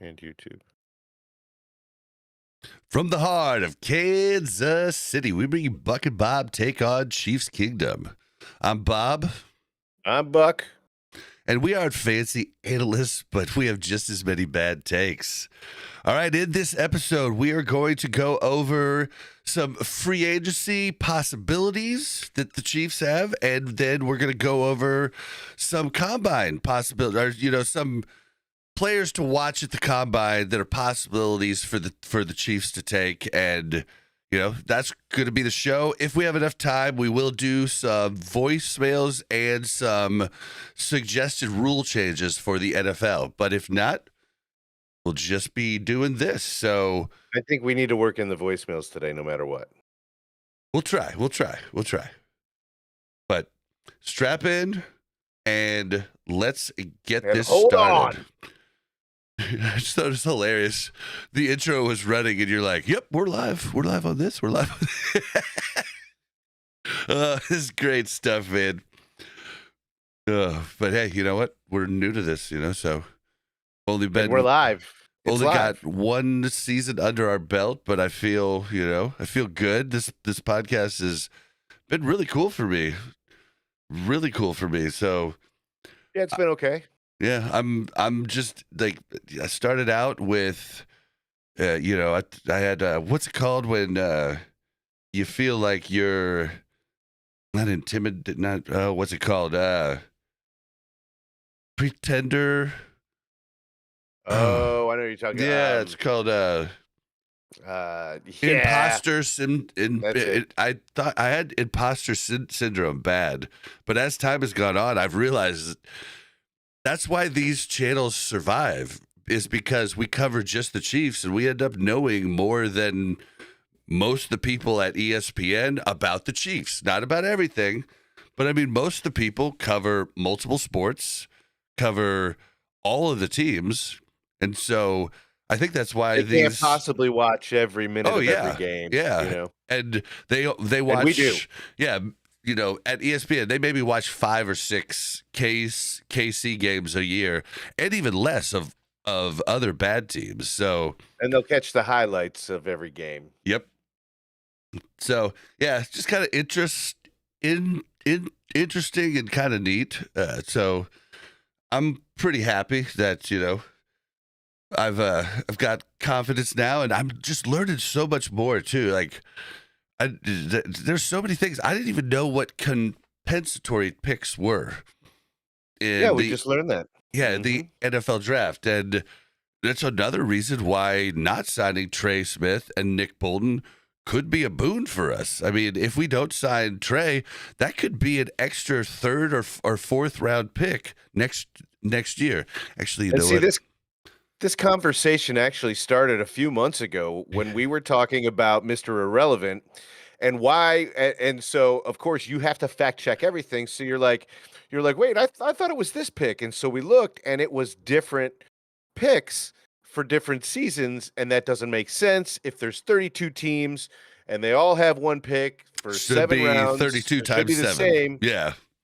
and YouTube. From the heart of Kansas City, we bring you Buck and Bob Take on Chiefs Kingdom. I'm Bob. I'm Buck. And we aren't fancy analysts, but we have just as many bad takes. All right, in this episode, we are going to go over some free agency possibilities that the Chiefs have, and then we're going to go over some combine possibilities, or, some players to watch at the combine that are possibilities for the Chiefs to take, and that's going to be the show. If we have enough time, we will do some voicemails and some suggested rule changes for the NFL. But if not, we'll just be doing this. So I think we need to work in the voicemails today, no matter what. We'll try. But strap in and let's get this started. On. I just thought it was hilarious. The intro was running, and you're like, "Yep, we're live. We're live on this. We're live on this." This is great stuff, man. But hey, you know what? We're new to this, so only been we're live. Only got one season under our belt, but I feel good. This podcast has been really cool for me. Really cool for me. So yeah, it's been okay. Yeah, I'm just like, I started out with, I had, what's it called when you feel like you're not intimidated, what's it called? Pretender. Oh, I know what you're talking about. Yeah, it's called imposter I thought I had imposter syndrome bad, but as time has gone on, I've realized that's why these channels survive, is because we cover just the Chiefs, and we end up knowing more than most of the people at ESPN about the Chiefs. Not about everything, but I mean, most of the people cover multiple sports, cover all of the teams, and so I think that's why they can't possibly watch every minute of every game. Yeah, and they watch. And we do. Yeah. At ESPN, they maybe watch 5 or 6 KC games a year, and even less of other bad teams. So, and they'll catch the highlights of every game. Yep. So yeah, just kind of interesting and kind of neat. So I'm pretty happy that I've got confidence now, and I'm just learning so much more too. Like, there's so many things I didn't even know what compensatory picks were. We just learned that. Yeah, the NFL draft, and that's another reason why not signing Trey Smith and Nick Bolton could be a boon for us. I mean, if we don't sign Trey, that could be an extra 3rd or 4th round pick next year. Actually, This conversation actually started a few months ago when we were talking about Mr. Irrelevant and why. And so, of course, you have to fact check everything. So you're like, wait, I thought it was this pick. And so we looked, and it was different picks for different seasons. And that doesn't make sense. If there's 32 teams and they all have one pick for 7 rounds, 32 times should be the 7. same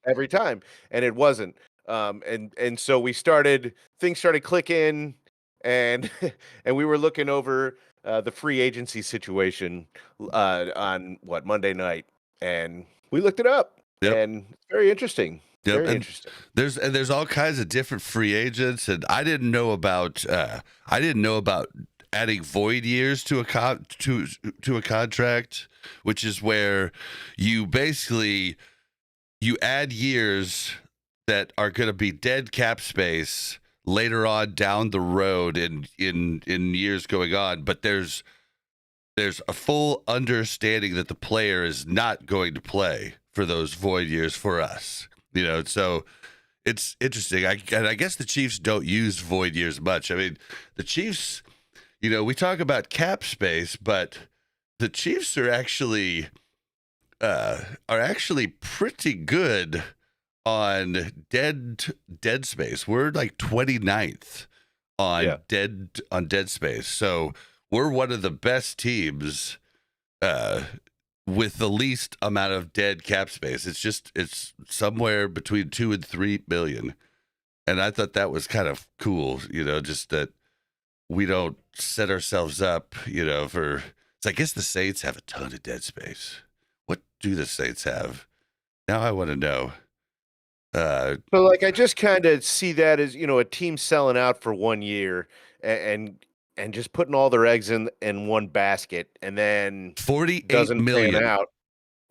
every time. And it wasn't. And so things started clicking. And we were looking over the free agency situation on Monday night, and we looked it up. Yep. And it's very interesting. Yep. Very and interesting. There's all kinds of different free agents, and I didn't know about adding void years to a contract, which is where you basically add years that are going to be dead cap space later on down the road in years going on, but there's a full understanding that the player is not going to play for those void years for us. So it's interesting. I guess the Chiefs don't use void years much. I mean, the Chiefs, we talk about cap space, but the Chiefs are actually pretty good on dead space. We're like 29th on dead space. So we're one of the best teams with the least amount of dead cap space. It's somewhere between 2 and 3 million. And I thought that was kind of cool, just that we don't set ourselves up, for. So I guess the Saints have a ton of dead space. What do the Saints have? Now I want to know. So, I just kind of see that as a team selling out for 1 year and just putting all their eggs in one basket, and then 48 doesn't pan million. out,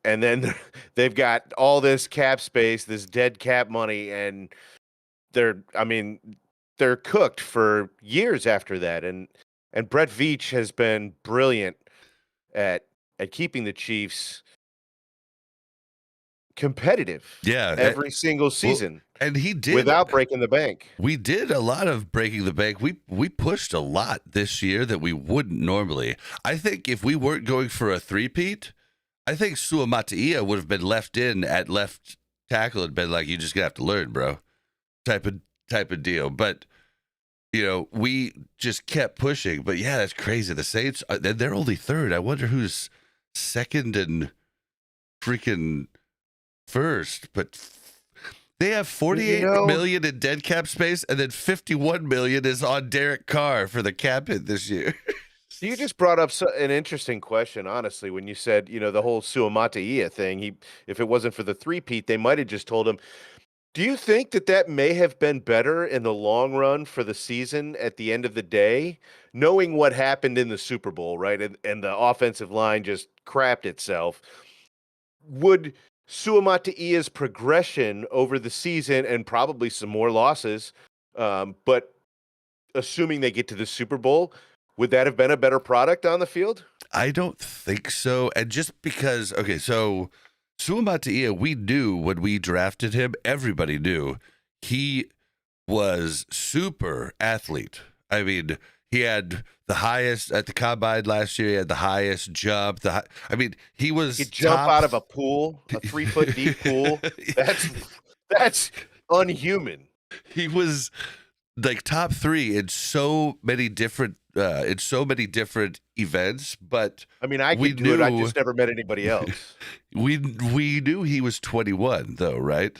and then they've got all this cap space, this dead cap money, and they're cooked for years after that, and Brett Veach has been brilliant at keeping the Chiefs competitive, Yeah, every single season, and he did without breaking the bank. We did a lot of breaking the bank. We pushed a lot this year that we wouldn't normally. I think if we weren't going for a three-peat, I think Suamataia would have been left in at left tackle and been like, "You just gonna have to learn, bro," type of deal. But we just kept pushing. But yeah, that's crazy. The Saints, they're only third. I wonder who's second and freaking first. But they have 48 million in dead cap space, and then 51 million is on Derek Carr for the cap hit this year. You just brought up an interesting question, honestly, when you said, the whole Suamataia thing. If it wasn't for the three-peat, they might have just told him. Do you think that may have been better in the long run for the season at the end of the day, knowing what happened in the Super Bowl, right? And the offensive line just crapped itself. Would Suamataia's progression over the season and probably some more losses, but assuming they get to the Super Bowl, would that have been a better product on the field? I don't think so. And just because, okay, so Suamataia, we knew when we drafted him, everybody knew he was super athlete. I mean, he had the highest at the combine last year. He had the highest jump. He was. He could jump out of a pool, a 3-foot deep pool. That's unhuman. He was like top 3 in so many different events. But I could do it. I just never met anybody else. We knew he was 21 though, right?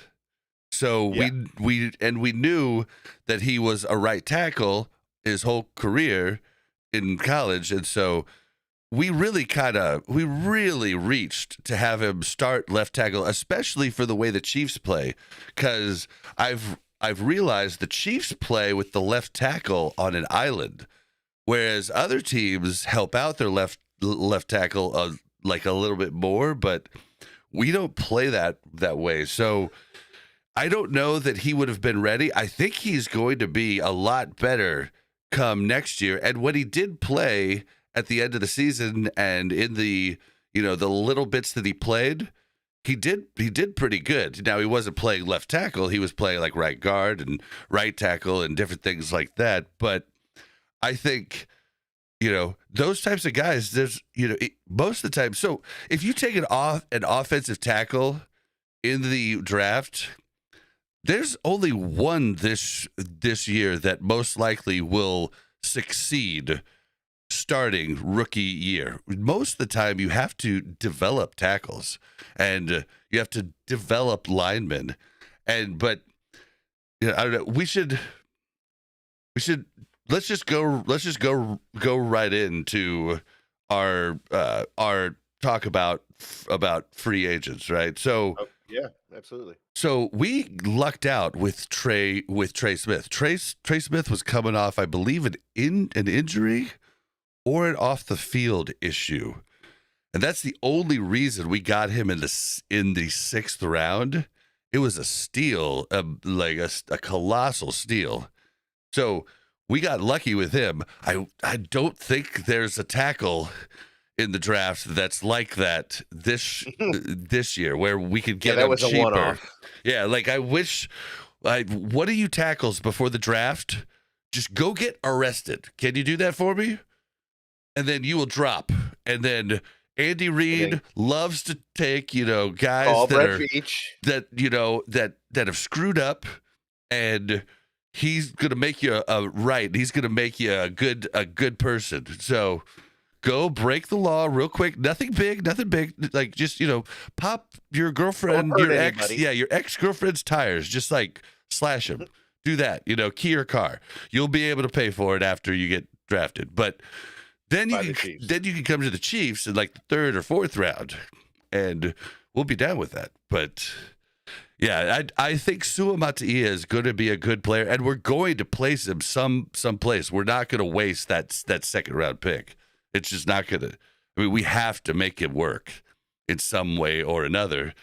So yeah. we knew that he was a right tackle his whole career in college, and so we really reached to have him start left tackle, especially for the way the Chiefs play, because I've realized the Chiefs play with the left tackle on an island, whereas other teams help out their left tackle like a little bit more, but we don't play that way. So I don't know that he would have been ready. I think he's going to be a lot better come next year. And when he did play at the end of the season and in the the little bits that he played, he did pretty good. Now he wasn't playing left tackle; he was playing like right guard and right tackle and different things like that. But I think those types of guys, there's most of the time. So if you take an offensive tackle in the draft, there's only one this year that most likely will succeed starting rookie year. Most of the time you have to develop tackles and you have to develop linemen. But I don't know, we should let's just go right into our talk about free agents, right? So yeah, absolutely. So we lucked out with Trey Smith. Trey Smith was coming off, I believe, an injury or an off the field issue, and that's the only reason we got him in the 6th round. It was a steal, like a colossal steal. So we got lucky with him. I don't think there's a tackle in the draft that's like that this year, where we could get him cheaper. A one-off. Yeah, like I wish. What are you tackles before the draft? Just go get arrested. Can you do that for me? And then you will drop. And then Andy Reid loves to take guys that have screwed up, and he's gonna make you right. He's gonna make you a good person. So go break the law real quick. Nothing big. Like just pop your girlfriend, your ex-girlfriend's tires. Just like slash them. Do that. Key your car. You'll be able to pay for it after you get drafted. But then By you the can Chiefs. then you can come to the Chiefs in like the third or fourth round, and we'll be down with that. But yeah, I think Sua Matia is going to be a good player, and we're going to place him someplace. We're not going to waste that second round pick. It's just not going to. I mean, we have to make it work in some way or another,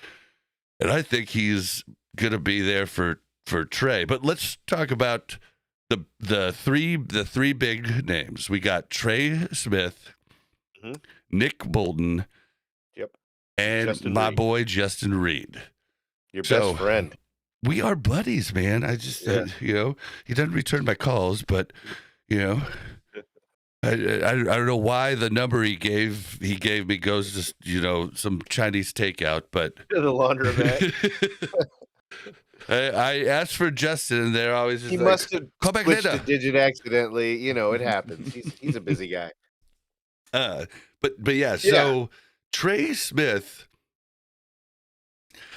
and I think he's going to be there for Trey. But let's talk about the three big names. We got Trey Smith, Mhm. Nick Bolton, Yep. and Justin my Reed. boy Justin Reed. Your So, best friend. We are buddies, man. I just, he doesn't return my calls, but I don't know why the number he gave me goes to some Chinese takeout, but The laundromat. I asked for Justin, and they're always just He like, must have call back switched later. a digit accidentally. It happens. He's a busy guy. But yeah, so Trey Smith.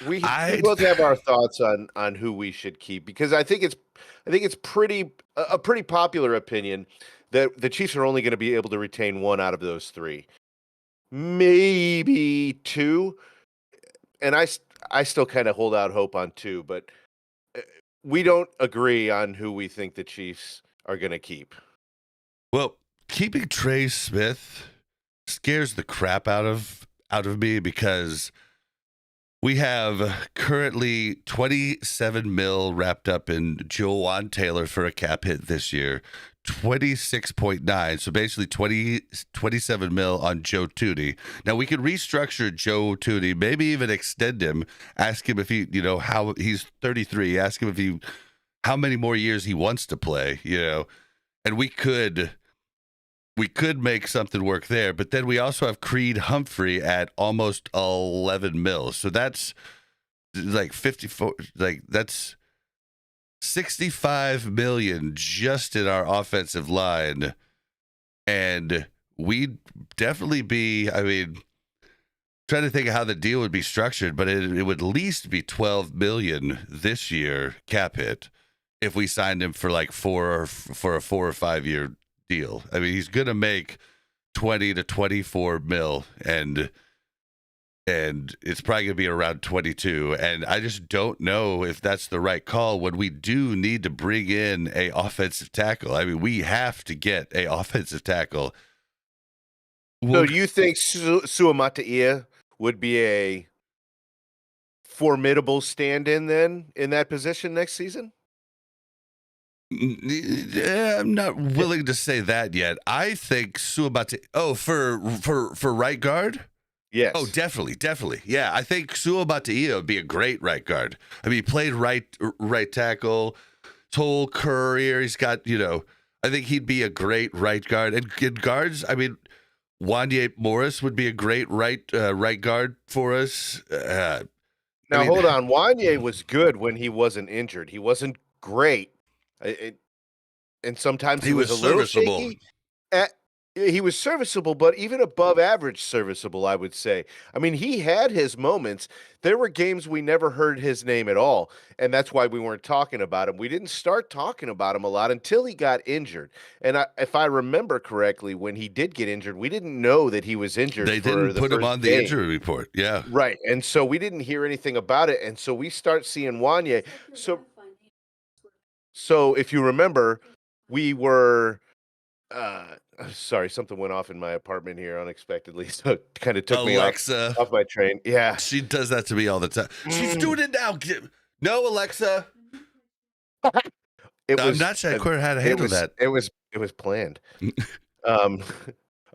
We both have our thoughts on who we should keep, because I think it's a pretty popular opinion that the Chiefs are only going to be able to retain one out of those three, maybe two, and I still kind of hold out hope on two, but we don't agree on who we think the Chiefs are going to keep. Well, keeping Trey Smith scares the crap out of me, because we have currently $27 million wrapped up in Juwan Taylor for a cap hit this year, 26.9. So basically 27 million on Joe Thuney. Now we could restructure Joe Thuney, maybe even extend him, ask him if he, how he's 33, ask him how many more years he wants to play, and we could make something work there. But then we also have Creed Humphrey at almost 11 mil. So that's like 54, like that's 65 million just in our offensive line. And we'd definitely be, trying to think of how the deal would be structured, but it would at least be 12 million this year cap hit if we signed him for like for a 4 or 5 year deal. He's gonna make 20 to 24 mil, and it's probably gonna be around 22. And I just don't know if that's the right call when we do need to bring in a offensive tackle. We have to get a offensive tackle. So do you think Sua Matia would be a formidable stand-in then in that position next season? I'm not willing to say that yet. I think Suamate. Oh, for right guard. Yes. Oh, definitely. Yeah, I think Suamate would be a great right guard. He played right tackle his whole career. He's got I think he'd be a great right guard. And guards, Wanye Morris would be a great right guard for us. Now hold on, Wanye was good when he wasn't injured. He wasn't great. And sometimes he was a little serviceable. shaky. He was serviceable, but even above average serviceable, I would say. He had his moments. There were games we never heard his name at all, and that's why we weren't talking about him. We didn't start talking about him a lot until he got injured. And if I remember correctly, when he did get injured, we didn't know that he was injured. They didn't put him on the injury report. Yeah. Right. And so we didn't hear anything about it. And so we start seeing Wanye. So if you remember, we were sorry, something went off in my apartment here unexpectedly, so it kind of took me off my train. Yeah. She does that to me all the time. She's doing it now. No, Alexa. I'm not sure how to handle that. It was planned.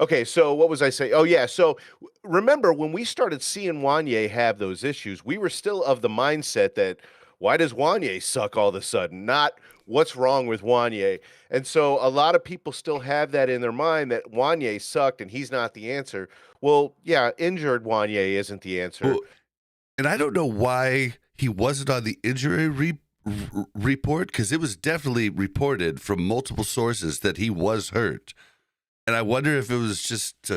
Okay, so what was I saying? Oh, yeah. So remember, when we started seeing Wanye have those issues, we were still of the mindset that, why does Wanye suck all of a sudden? Not what's wrong with Wanye. And so a lot of people still have that in their mind, that Wanye sucked and he's not the answer. Well, yeah, injured Wanye isn't the answer. Well, and I don't know why he wasn't on the injury report, because it was definitely reported from multiple sources that he was hurt. And I wonder if it was just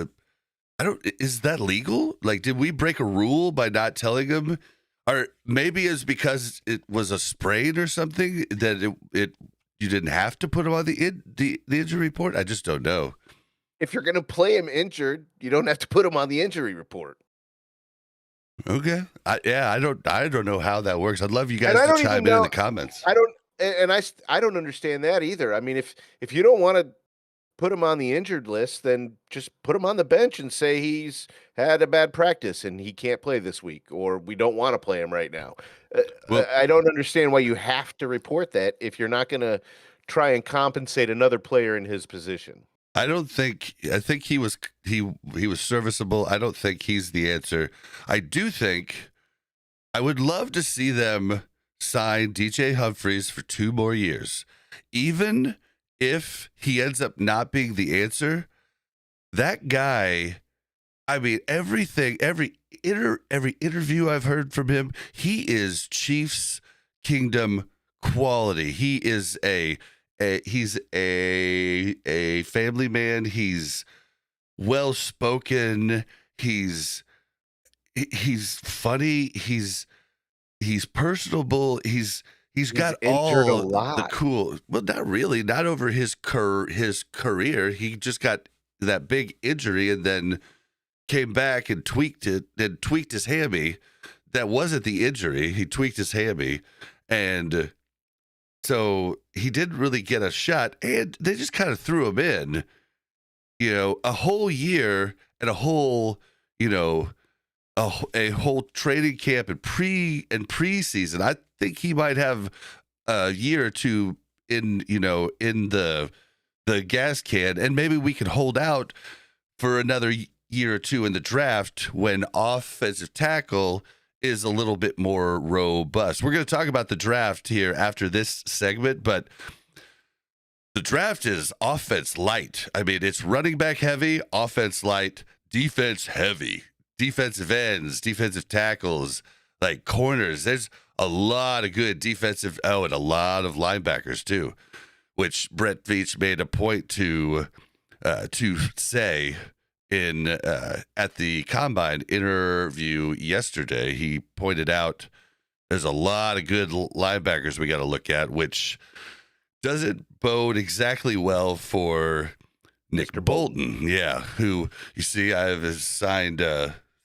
is that legal? Like, did we break a rule by not telling him? Or maybe it's because it was a sprain or something that it you didn't have to put him on the injury report? I just don't know. If you're going to play him injured, you don't have to put him on the injury report. Okay. I don't know how that works. I'd love you And guys I to don't chime even in know. the comments. I don't, and I don't understand that either. I mean, if you don't want to put him on the injured list, then just put him on the bench and say he's had a bad practice and he can't play this week, or we don't want to play him right now. Well, I don't understand why you have to report that if you're not going to try and compensate another player in his position. I think he was serviceable. I don't think he's the answer. I do think I would love to see them sign DJ Humphries for 2 more years. Even if he ends up not being the answer, that guy, I mean, every interview I've heard from him, he is Chiefs Kingdom quality. He is he's a family man. He's well spoken. He's funny. He's personable. He's got injured a all the lot. cool. Well, not really. Not over his career. He just got that big injury and then came back and tweaked his hammy. That wasn't the injury. He tweaked his hammy, and so he didn't really get a shot. And they just kind of threw him in, a whole year and a whole, a whole training camp and preseason. I think he might have a year or two in the gas can, and maybe we can hold out for another year or two in the draft when offensive tackle is a little bit more robust. We're going to talk about the draft here after this segment, but the draft is offense light. I mean, it's running back heavy, offense light, defense heavy, defensive ends, defensive tackles, like corners. There's a lot of good defensive, and a lot of linebackers too, which Brett Veach made a point to say in at the combine interview yesterday. He pointed out there's a lot of good linebackers we got to look at, which doesn't bode exactly well for Nick Bolton. Yeah, who you see I have his signed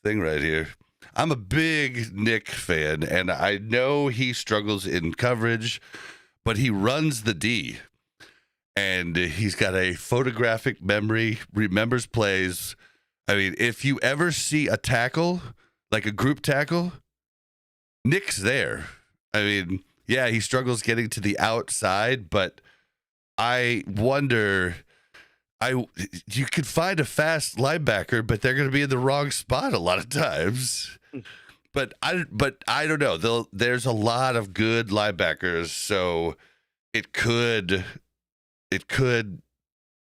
thing right here. I'm a big Nick fan, and I know he struggles in coverage, but he runs the D. And he's got a photographic memory, remembers plays. I mean, if you ever see a tackle, like a group tackle, Nick's there. I mean, yeah, he struggles getting to the outside, but I wonder, you could find a fast linebacker, but they're going to be in the wrong spot a lot of times. But I don't know. There's a lot of good linebackers, so it could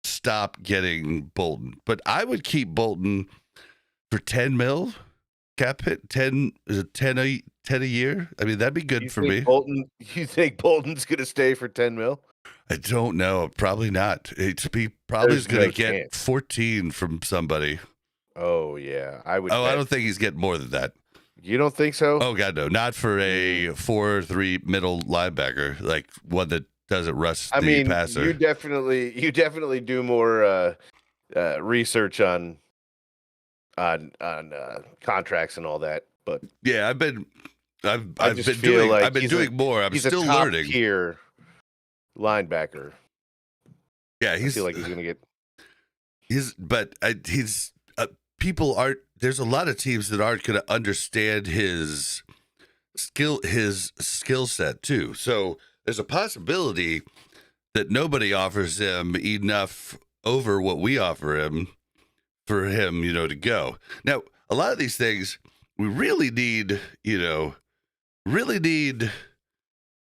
stop getting Bolton. But I would keep Bolton for 10 mil cap hit, 10 a year. I mean, that'd be good for me. You think Bolton's going to stay for 10 mil? I don't know. Probably not. He probably is going to get chance. 14 from somebody. Oh, yeah. I don't think he's getting more than that. You don't think so? Oh, God, no. Not for a 4-3 middle linebacker, like one that doesn't rush the passer. You definitely do more research on contracts and all that. But yeah, I've been doing more. I'm still learning. Tier linebacker. Yeah, I feel like he's gonna get. People aren't. There's a lot of teams that aren't going to understand his skill set too. So there's a possibility that nobody offers him enough over what we offer him for him, to go. Now, a lot of these things we really need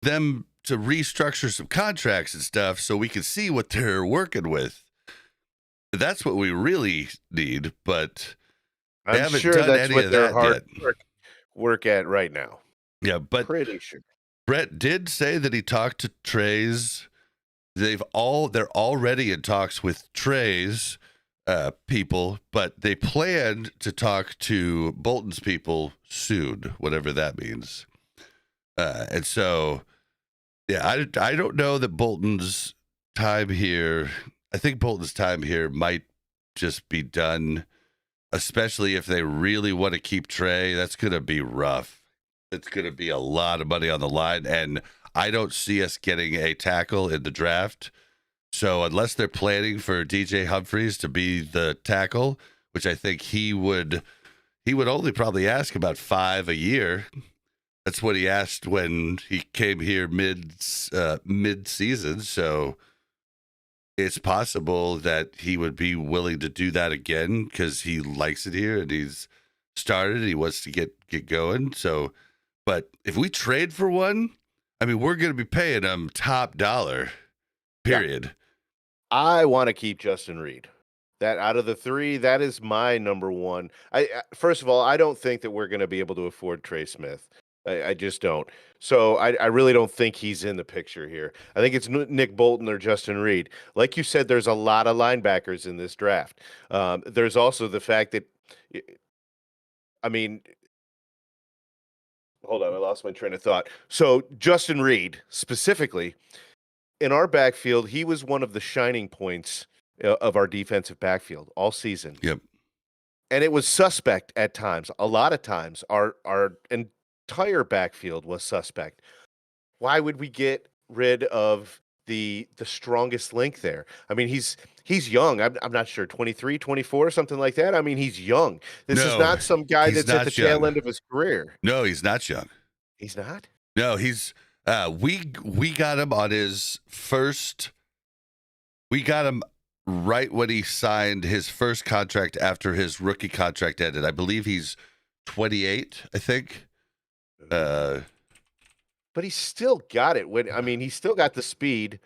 them to restructure some contracts and stuff so we can see what they're working with. That's what we really need, but they haven't done that's any what of they're that hard yet. Work at right now. Yeah, but pretty sure. Brett did say that he talked to Trey's. They're already in talks with Trey's people, but they planned to talk to Bolton's people soon, whatever that means. And so Yeah, I don't know that Bolton's time here. I think Bolton's time here might just be done, especially if they really want to keep Trey. That's going to be rough. It's going to be a lot of money on the line, and I don't see us getting a tackle in the draft. So unless they're planning for DJ Humphries to be the tackle, which I think he would only probably ask about 5 a year. That's what he asked when he came here mid season. So it's possible that he would be willing to do that again because he likes it here and he's started. He wants to get going. So, but if we trade for one, I mean, we're going to be paying him top dollar. Period. Yeah. I want to keep Justin Reed. That out of the three, that is my number one. First of all, I don't think that we're going to be able to afford Trey Smith. I just don't. So I really don't think he's in the picture here. I think it's Nick Bolton or Justin Reed. Like you said, there's a lot of linebackers in this draft. There's also the fact that, I mean, hold on, I lost my train of thought. So Justin Reed specifically in our backfield, he was one of the shining points of our defensive backfield all season. Yep. And it was suspect at times. A lot of times, our entire backfield was suspect. Why would we get rid of the strongest link there? I mean, he's young. I'm not sure, 23, 24, something like that. I mean, he's young. This is not some guy that's at the tail end of his career. No, he's not young. He's not? No, he's we got him on his first. We got him right when he signed his first contract after his rookie contract ended. I believe he's 28, I think. But he's still got it. He's still got the speed,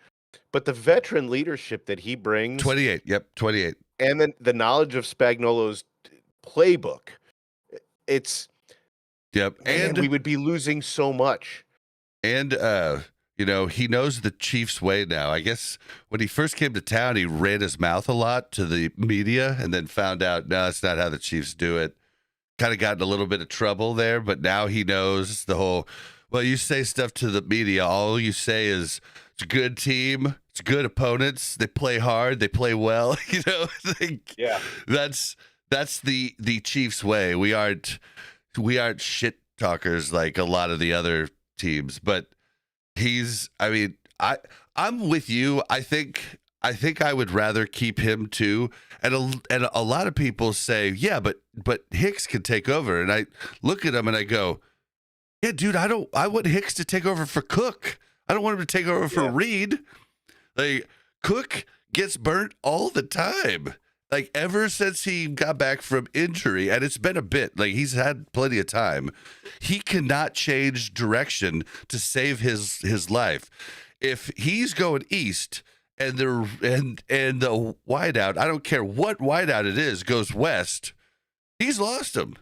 but the veteran leadership that he brings. 28, yep, 28. And then the knowledge of Spagnuolo's playbook. It's Yep. And we would be losing so much. And he knows the Chiefs way now. I guess when he first came to town, he ran his mouth a lot to the media and then found out, no, that's not how the Chiefs do it. Kind of got in a little bit of trouble there, but now he knows the whole, well, you say stuff to the media. All you say is it's a good team. It's good opponents. They play hard. They play well. Yeah. That's the Chiefs way. We aren't shit talkers like a lot of the other teams, but I'm with you. I think I would rather keep him too. And a lot of people say, yeah, but Hicks can take over. And I look at him and I go, yeah, dude, I want Hicks to take over for Cook. I don't want him to take over for Reed. Like, Cook gets burnt all the time. Like, ever since he got back from injury, and it's been a bit, like, he's had plenty of time, he cannot change direction to save his life. If he's going east and the wideout, I don't care what wideout it is, goes west, he's lost him.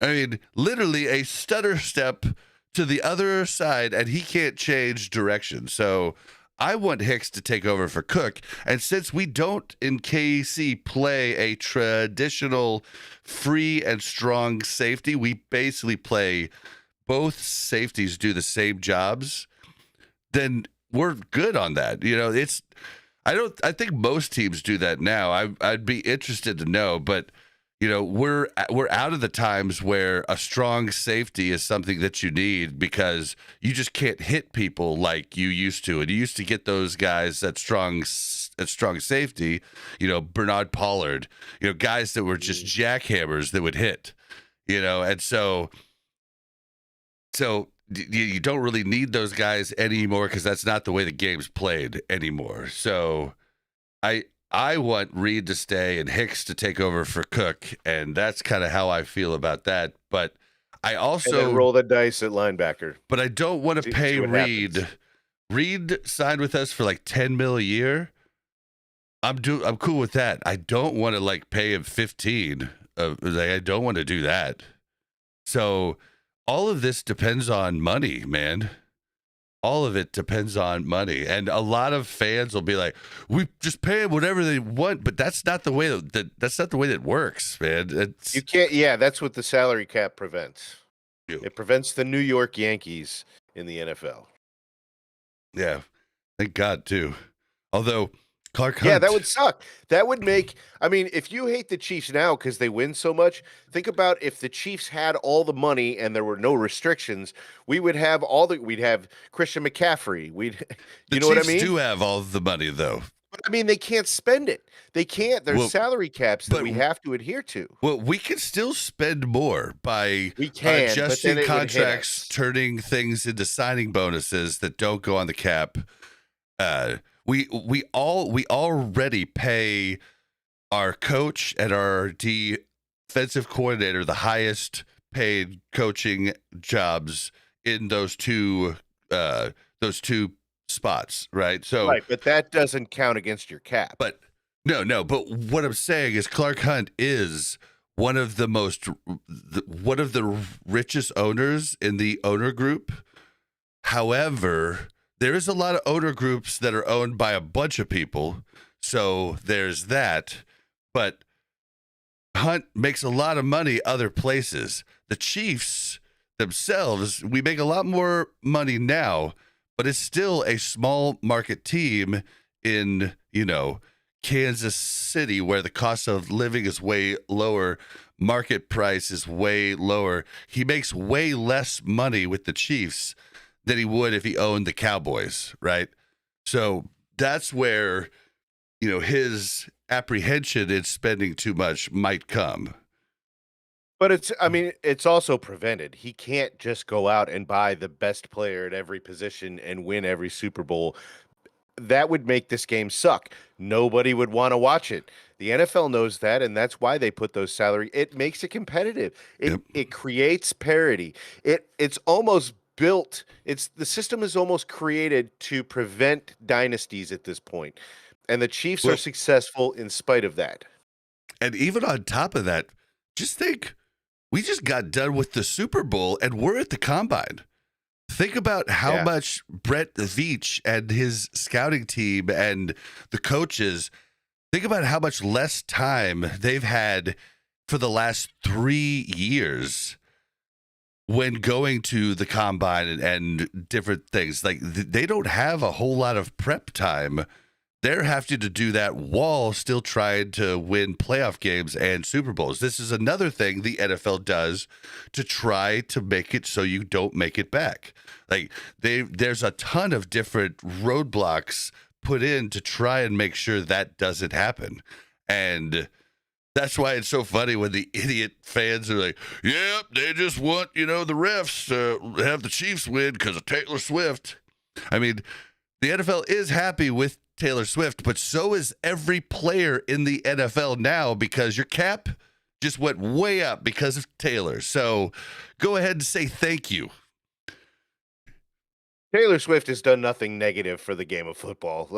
I mean, literally a stutter step to the other side, and he can't change direction. So I want Hicks to take over for Cook. And since we don't in KC play a traditional free and strong safety, we basically play both safeties do the same jobs, then we're good on that. I think most teams do that now. I'd be interested to know, but we're out of the times where a strong safety is something that you need because you just can't hit people like you used to. And you used to get those guys at strong safety, Bernard Pollard, guys that were just jackhammers that would hit, and so you don't really need those guys anymore because that's not the way the game's played anymore. So I want Reed to stay and Hicks to take over for Cook, and that's kind of how I feel about that. But I also roll the dice at linebacker. But I don't want to pay Reed. Happens. Reed signed with us for like $10 million a year. I'm cool with that. I don't want to pay him 15. I don't want to do that. So all of this depends on money, man. All of it depends on money. And a lot of fans will be like, we just pay them whatever they want, but that's not the way that works, man. You can't, that's what the salary cap prevents. It prevents the New York Yankees in the NFL. Yeah, thank God too. Although Clark Yeah, that Hunt, would suck. That would make I mean, if you hate the Chiefs now because they win so much, think about if the Chiefs had all the money and there were no restrictions, we'd have Christian McCaffrey. the you know what I Chiefs mean? do have all of the money though. But I mean, they can't spend it. They can't. There's Well, salary caps that but we have to adhere to. well, we can still spend more by We can, but then adjusting it would hit contracts, us. turning things into signing bonuses that don't go on the cap. We already pay our coach and our defensive coordinator the highest paid coaching jobs in those two spots, right? So, Right, but that doesn't count against your cap. but no, but what I'm saying is Clark Hunt is one of the one of the richest owners in the owner group. However, there is a lot of owner groups that are owned by a bunch of people. So there's that. But Hunt makes a lot of money other places. The Chiefs themselves, we make a lot more money now, but it's still a small market team in, Kansas City where the cost of living is way lower, market price is way lower. He makes way less money with the Chiefs than he would if he owned the Cowboys, right? So that's where, his apprehension in spending too much might come. But I mean, it's also prevented. He can't just go out and buy the best player at every position and win every Super Bowl. That would make this game suck. Nobody would want to watch it. The NFL knows that, and that's why they put those salary. It makes it competitive. It Yep. it creates parity. It's almost built. It's the system is almost created to prevent dynasties at this point. And the Chiefs are Well, successful in spite of that. and even on top of that, just think we just got done with the Super Bowl and we're at the combine. Think about how Yeah. much Brett Veach and his scouting team and the coaches, think about how much less time they've had for the last 3 years when going to the combine and different things. Like they don't have a whole lot of prep time. They're having to do that while still trying to win playoff games and Super Bowls. This is another thing the NFL does to try to make it so you don't make it back. Like there's a ton of different roadblocks put in to try and make sure that doesn't happen. And that's why it's so funny when the idiot fans are like, yep, they just want, the refs to have the Chiefs win because of Taylor Swift. I mean, the NFL is happy with Taylor Swift, but so is every player in the NFL now because your cap just went way up because of Taylor. So go ahead and say thank you. Taylor Swift has done nothing negative for the game of football.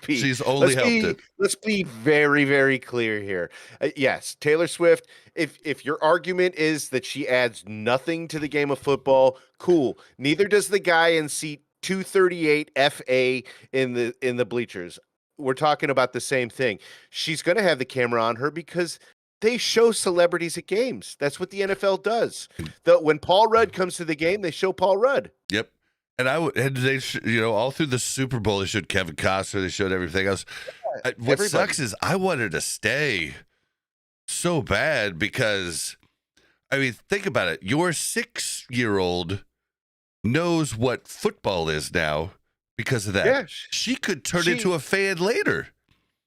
She's only helped it. Let's be very, very clear here. Yes, Taylor Swift. If your argument is that she adds nothing to the game of football, cool. Neither does the guy in seat 238 FA in the bleachers. We're talking about the same thing. She's going to have the camera on her because they show celebrities at games. That's what the NFL does. When Paul Rudd comes to the game, they show Paul Rudd. Yep. And all through the Super Bowl, they showed Kevin Costner. They showed everything else. What sucks is I wanted to stay so bad because, I mean, think about it. Your 6-year-old knows what football is now because of that. Yeah, she could turn into a fan later.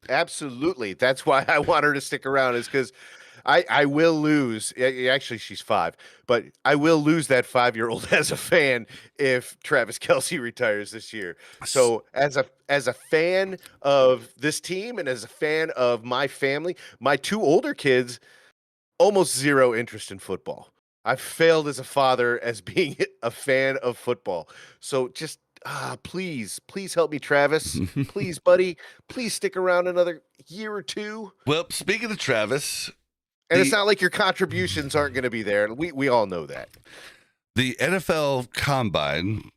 Absolutely. That's why I want her to stick around is because I will lose. Actually, she's 5, but I will lose that 5-year-old as a fan if Travis Kelce retires this year. So as a fan of this team and as a fan of my family, my 2 older kids, almost zero interest in football. I've failed as a father as being a fan of football. So just please help me, Travis. Please, buddy. Please stick around another year or 2. Well, speaking of Travis, and it's not like your contributions aren't going to be there. We all know that. The NFL Combine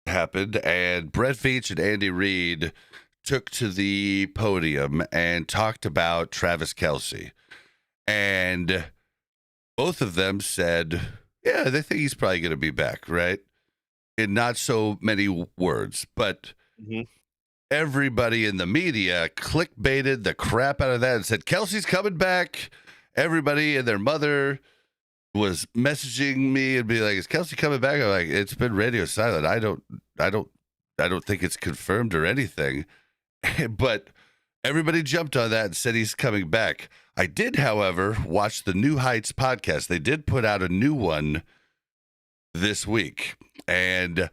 happened, and Brett Veach and Andy Reid took to the podium and talked about Travis Kelce. And both of them said, yeah, they think he's probably going to be back, right? In not so many words. But Mhm. Everybody in the media clickbaited the crap out of that and said, Kelsey's coming back. Everybody and their mother was messaging me and be like, is Kelsey coming back? I'm like, it's been radio silent. I don't think it's confirmed or anything. But everybody jumped on that and said he's coming back. I did, however, watch the New Heights podcast. They did put out a new one this week, and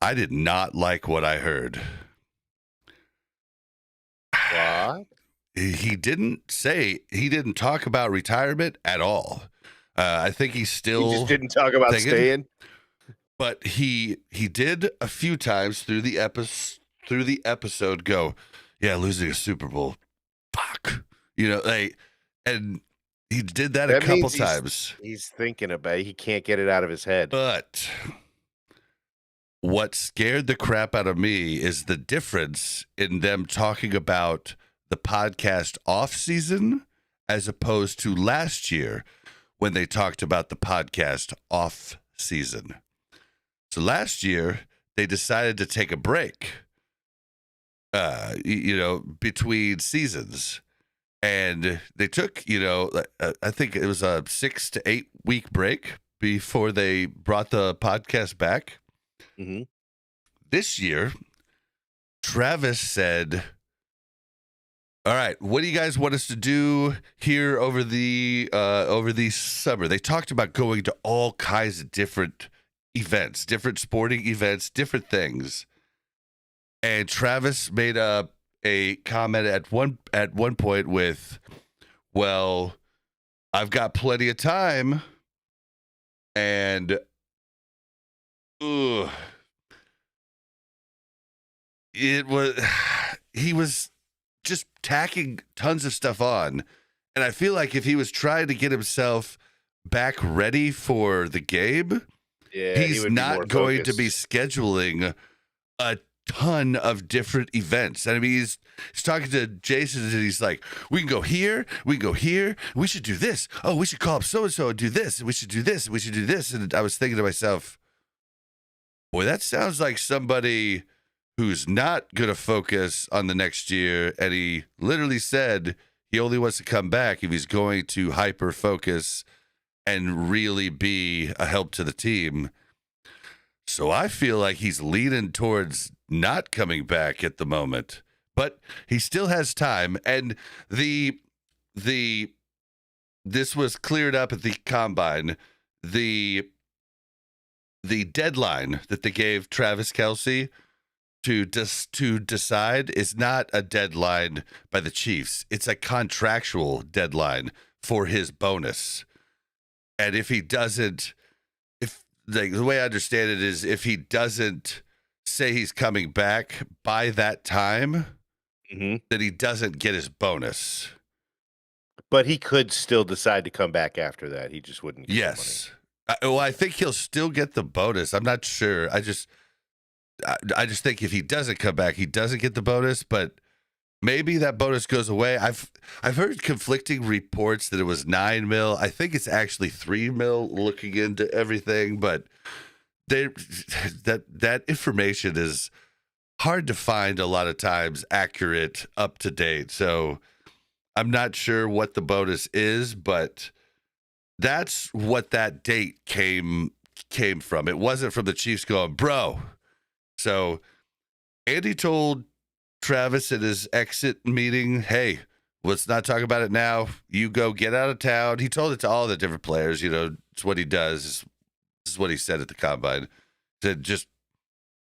I did not like what I heard. What? He didn't talk about retirement at all. I think he's still He just didn't talk about thinking, staying. but he did a few times through the episode go, yeah, losing a Super Bowl, fuck, and he did that a couple times. He's thinking about it. He can't get it out of his head. But what scared the crap out of me is the difference in them talking about the podcast off season as opposed to last year when they talked about the podcast off season. So last year they decided to take a break, between seasons. And they took, I think it was a 6 to 8 week break before they brought the podcast back. Mm-hmm. This year, Travis said, all right, what do you guys want us to do here over the summer? They talked about going to all kinds of different events, different sporting events, different things. And Travis made a comment at one point with, well, I've got plenty of time, and he was just tacking tons of stuff on. And I feel like if he was trying to get himself back ready for the game, he's not going to be scheduling a ton of different events. And I mean, he's talking to Jason and he's like, we can go here, we should do this. Oh, we should call up so-and-so and do this. We should do this. We should do this. And I was thinking to myself, boy, that sounds like somebody who's not going to focus on the next year. And he literally said he only wants to come back if he's going to hyper focus and really be a help to the team. So I feel like he's leaning towards not coming back at the moment, but he still has time. And this was cleared up at the combine. The deadline that they gave Travis Kelce to decide is not a deadline by the Chiefs. It's a contractual deadline for his bonus. And if he doesn't, the way I understand it is if he doesn't say he's coming back by that time, then he doesn't get his bonus. But he could still decide to come back after that. He just wouldn't get yes. I think he'll still get the bonus. I'm not sure. I just think if he doesn't come back, he doesn't get the bonus, but maybe that bonus goes away. I've heard conflicting reports that it was $9 million. I think it's actually $3 million looking into everything, but that information is hard to find a lot of times, accurate, up to date. So I'm not sure what the bonus is, but that's what that date came from. It wasn't from the Chiefs going, bro. So Andy told Travis at his exit meeting, hey, let's not talk about it now. You go get out of town. He told it to all the different players. It's what he does. This is what he said at the combine. He said, just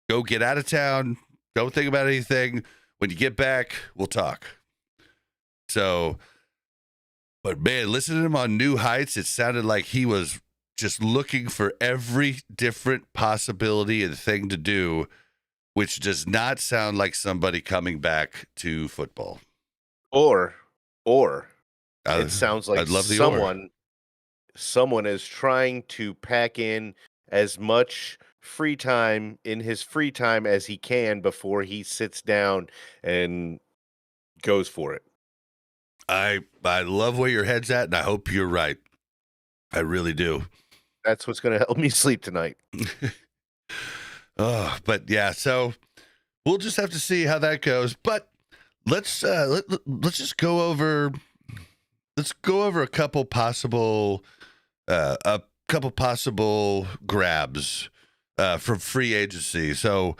go get out of town. Don't think about anything. When you get back, we'll talk. So, but man, listening to him on New Heights, it sounded like he was just looking for every different possibility and thing to do, which does not sound like somebody coming back to football. Or it sounds like someone is trying to pack in as much free time in his free time as he can before he sits down and goes for it. I love where your head's at, and I hope you're right. I really do. That's what's going to help me sleep tonight. But yeah, so we'll just have to see how that goes. But let's just go over a couple possible grabs from free agency. So,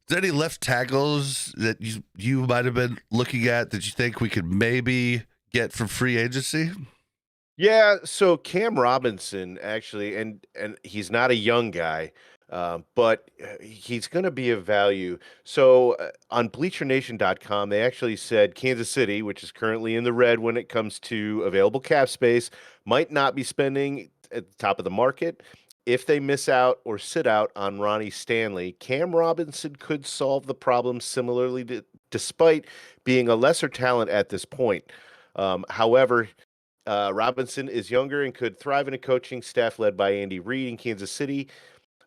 is there any left tackles that you might have been looking at that you think we could maybe get from free agency? Yeah, so Cam Robinson actually, and he's not a young guy, but he's going to be of value. So on BleacherNation.com, they actually said Kansas City, which is currently in the red when it comes to available cap space, might not be spending at the top of the market. If they miss out or sit out on Ronnie Stanley, Cam Robinson could solve the problem similarly, despite being a lesser talent at this point. However, Robinson is younger and could thrive in a coaching staff led by Andy Reid in Kansas City.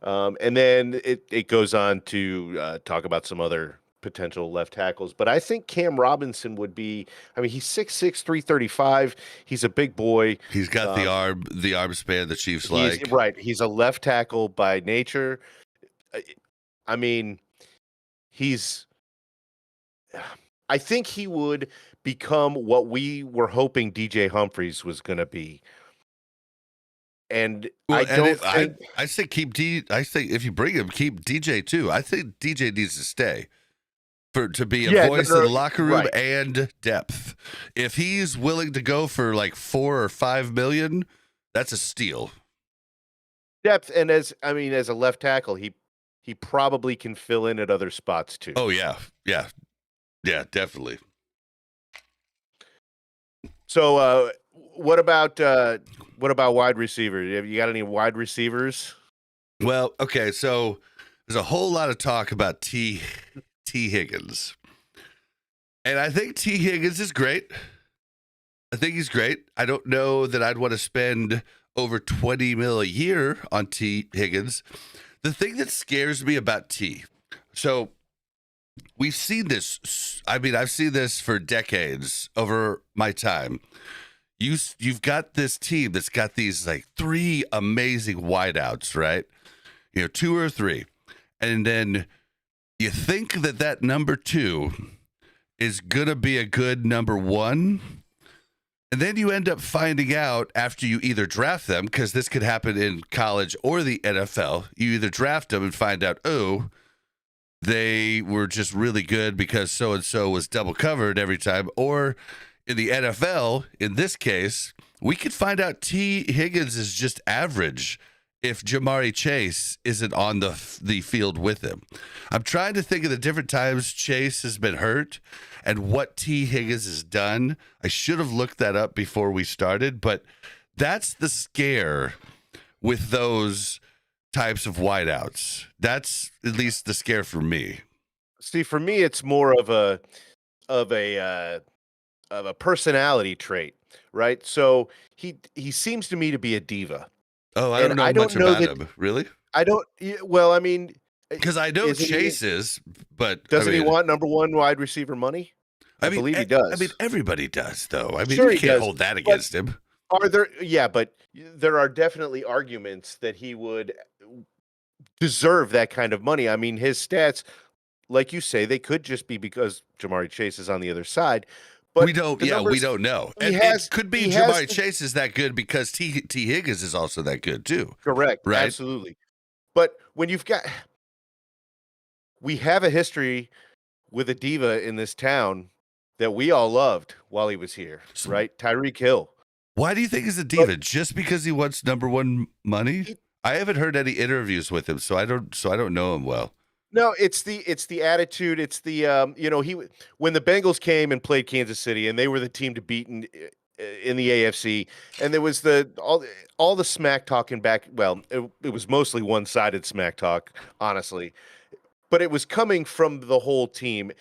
And then it goes on to talk about some other potential left tackles. But I think Cam Robinson would be, I mean, he's 6'6", 335. He's a big boy. He's got the arm span the Chiefs He's like. right. He's a left tackle by nature. I mean, he's, I think he would become what we were hoping DJ Humphries was going to be. And Well, I don't think I say I think if you bring him, keep DJ too. I think DJ needs to stay to be a voice in the locker room and depth. If he's willing to go for like 4 or 5 million, that's a steal. Depth, and as a left tackle, he probably can fill in at other spots too. Oh yeah, definitely. So, what about wide receivers? Have you got any wide receivers? Well, okay, so there's a whole lot of talk about T. Higgins, and I think T. Higgins is great. I think he's great. I don't know that I'd want to spend over 20 mil a year on T. Higgins. The thing that scares me about T, so we've seen this. I mean, I've seen this for decades over my time. You've got this team that's got these like 3 amazing wideouts, right? 2 or 3, and then you think that number 2 is gonna be a good number 1. And then you end up finding out after you either draft them, because this could happen in college or the NFL. You either draft them and find out, oh, they were just really good because so-and-so was double covered every time. Or in the NFL, in this case, we could find out T. Higgins is just average if Jamari Chase isn't on the field with him. I'm trying to think of the different times Chase has been hurt and what T. Higgins has done. I should have looked that up before we started, but that's the scare with those types of wideouts. That's at least the scare for me. See, for me, it's more of a personality trait, right? So he seems to me to be a diva. Oh, I don't know much about him. Really? I don't. Well, I mean, because I know Chase is, but doesn't he want number 1 wide receiver money? I believe he does. I mean, everybody does, though. I mean, sure, you can't hold that against him. Are there? Yeah, but there are definitely arguments that he would deserve that kind of money. I mean, his stats, like you say, they could just be because Jamari Chase is on the other side. But we don't. Yeah, we don't know. And it could be Jamari Chase is that good because T. Higgins is also that good too. Correct. Right. Absolutely. But when we have a history with a diva in this town that we all loved while he was here, right? Tyreek Hill. Why do you think he's a diva? Just because he wants number 1 money? I haven't heard any interviews with him, so I don't know him well. No, it's the attitude. It's the when the Bengals came and played Kansas City and they were the team to beat in the AFC, and there was all the smack talking back. Well, it was mostly one-sided smack talk, honestly, but it was coming from the whole team,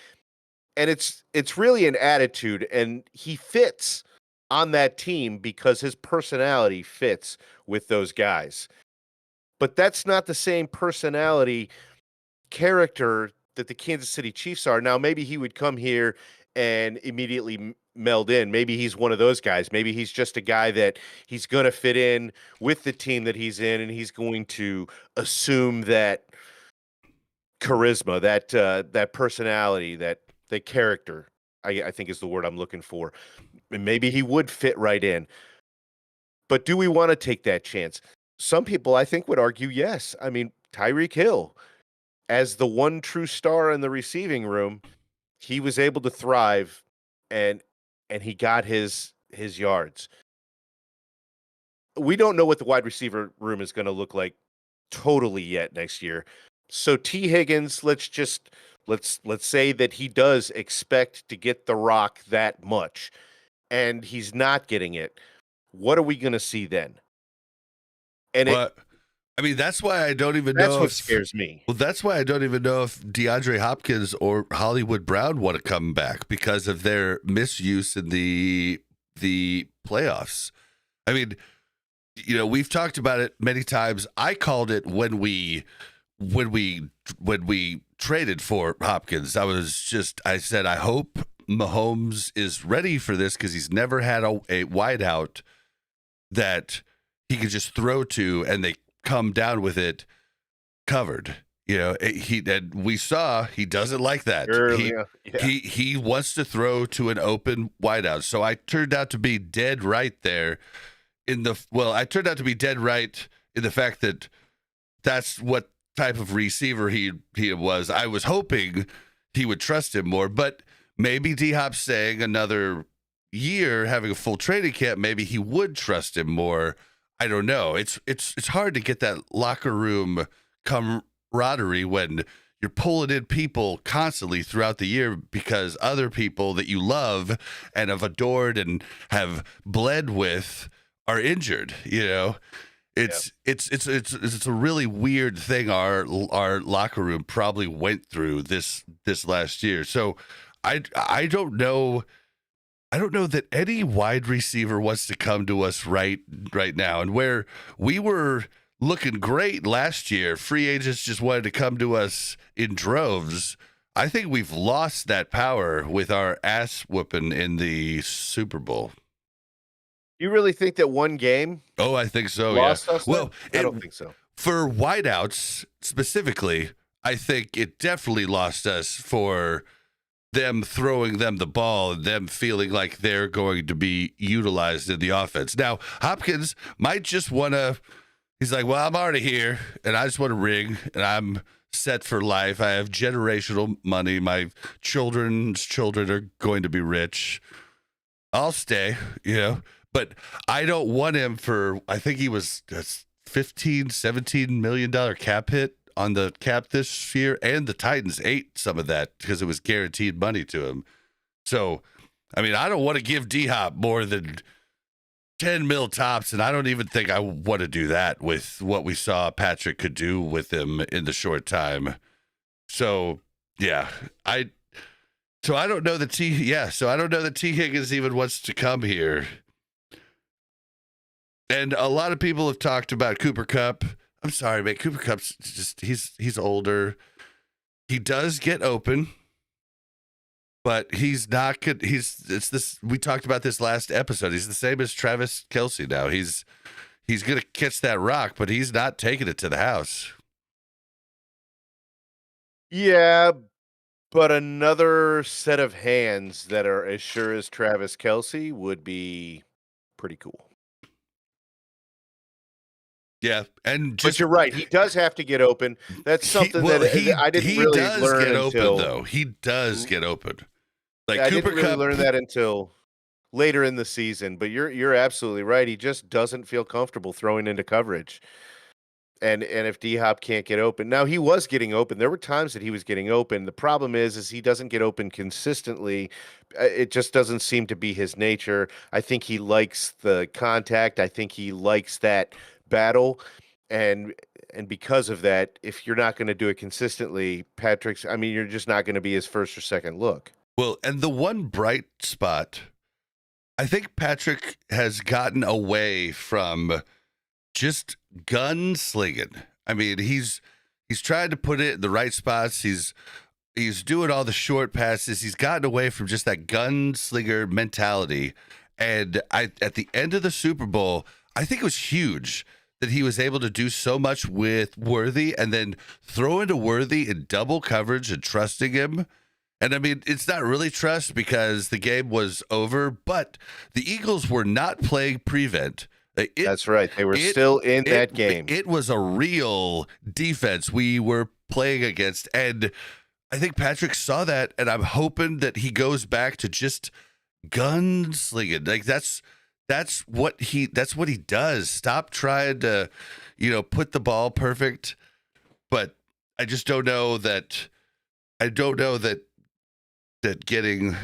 and it's really an attitude, and he fits on that team because his personality fits with those guys. But that's not the same personality character that the Kansas City Chiefs are. Now, maybe he would come here and immediately meld in. Maybe he's one of those guys. Maybe he's just a guy that he's going to fit in with the team that he's in, and he's going to assume that charisma, that personality, that character, I think is the word I'm looking for. And maybe he would fit right in. But do we want to take that chance? Some people, I think, would argue yes. I mean, Tyreek Hill, as the one true star in the receiving room, he was able to thrive, and he got his yards. We don't know what the wide receiver room is going to look like totally yet next year. So T. Higgins, let's say that he does expect to get the rock that much, and he's not getting it. What are we going to see then? And But I mean, that's why I don't even know. That's what scares me. Well, that's why I don't even know if DeAndre Hopkins or Hollywood Brown want to come back because of their misuse in the playoffs. I mean, we've talked about it many times. I called it when we traded for Hopkins. I said I hope Mahomes is ready for this because he's never had a wideout that he could just throw to and they come down with it covered. We saw he doesn't like that. He wants to throw to an open wideout. So I turned out to be dead right there I turned out to be dead right in the fact that that's what type of receiver he was. I was hoping he would trust him more, but maybe D-Hop's saying another year having a full training camp, maybe he would trust him more. I don't know. It's hard to get that locker room camaraderie when you're pulling in people constantly throughout the year because other people that you love and have adored and have bled with are injured. It's a really weird thing our locker room probably went through this last year. So I don't know. I don't know that any wide receiver wants to come to us right now. And where we were looking great last year, free agents just wanted to come to us in droves. I think we've lost that power with our ass whooping in the Super Bowl. You really think that one game? Oh, I think so. Lost yeah. Us? Well, I don't think so. For wideouts specifically, I think it definitely lost us for them throwing them the ball and them feeling like they're going to be utilized in the offense. Now, Hopkins might just want to, he's like, well, I'm already here and I just want to ring and I'm set for life. I have generational money. My children's children are going to be rich. I'll stay, but I don't want him for, I think he was $15-17 million cap hit on the cap this year, and the Titans ate some of that because it was guaranteed money to him. So, I mean, I don't want to give D-Hop more than 10 mil tops, and I don't even think I want to do that with what we saw Patrick could do with him in the short time. So, yeah, I don't know that T. Higgins even wants to come here. And a lot of people have talked about Cooper Kupp. I'm sorry, man. Cooper Kupp's just he's older. He does get open, but he's not good. It's this. We talked about this last episode. He's the same as Travis Kelce now. He's gonna catch that rock, but he's not taking it to the house. Yeah, but another set of hands that are as sure as Travis Kelce would be pretty cool. Yeah, but you're right. He does have to get open. That's something I didn't really learn until he does get open. Like I Cooper didn't really Kupp learn that until later in the season. But you're absolutely right. He just doesn't feel comfortable throwing into coverage. And if D-Hop can't get open, now he was getting open. There were times that he was getting open. The problem is he doesn't get open consistently. It just doesn't seem to be his nature. I think he likes the contact. I think he likes that battle, and because of that, if you're not going to do it consistently, you're just not going to be his first or second look. Well, and the one bright spot, I think Patrick has gotten away from just gunslinging. I mean, he's tried to put it in the right spots. He's doing all the short passes. He's gotten away from just that gunslinger mentality. And at the end of the Super Bowl, I think it was huge that he was able to do so much with Worthy and then throw into Worthy in double coverage and trusting him. And I mean, it's not really trust because the game was over, but the Eagles were not playing prevent. That's right. They were still in that game. It was a real defense we were playing against. And I think Patrick saw that, and I'm hoping that he goes back to just gunslinging. Like that's what he does. Stop trying to, put the ball perfect. But I just don't know that. I don't know that getting,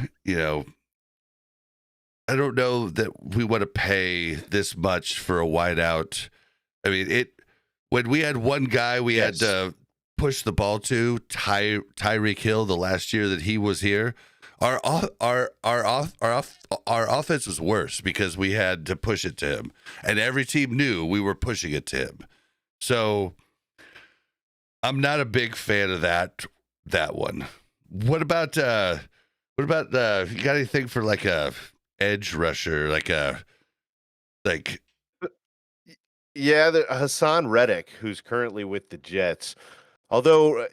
I don't know that we want to pay this much for a wideout. I mean, when we had one guy we had to push the ball to, Tyreek Hill, the last year that he was here, our offense was worse because we had to push it to him, and every team knew we were pushing it to him. So I'm not a big fan of that one. What about you got anything for like a edge rusher, Hassan Reddick, who's currently with the Jets. Although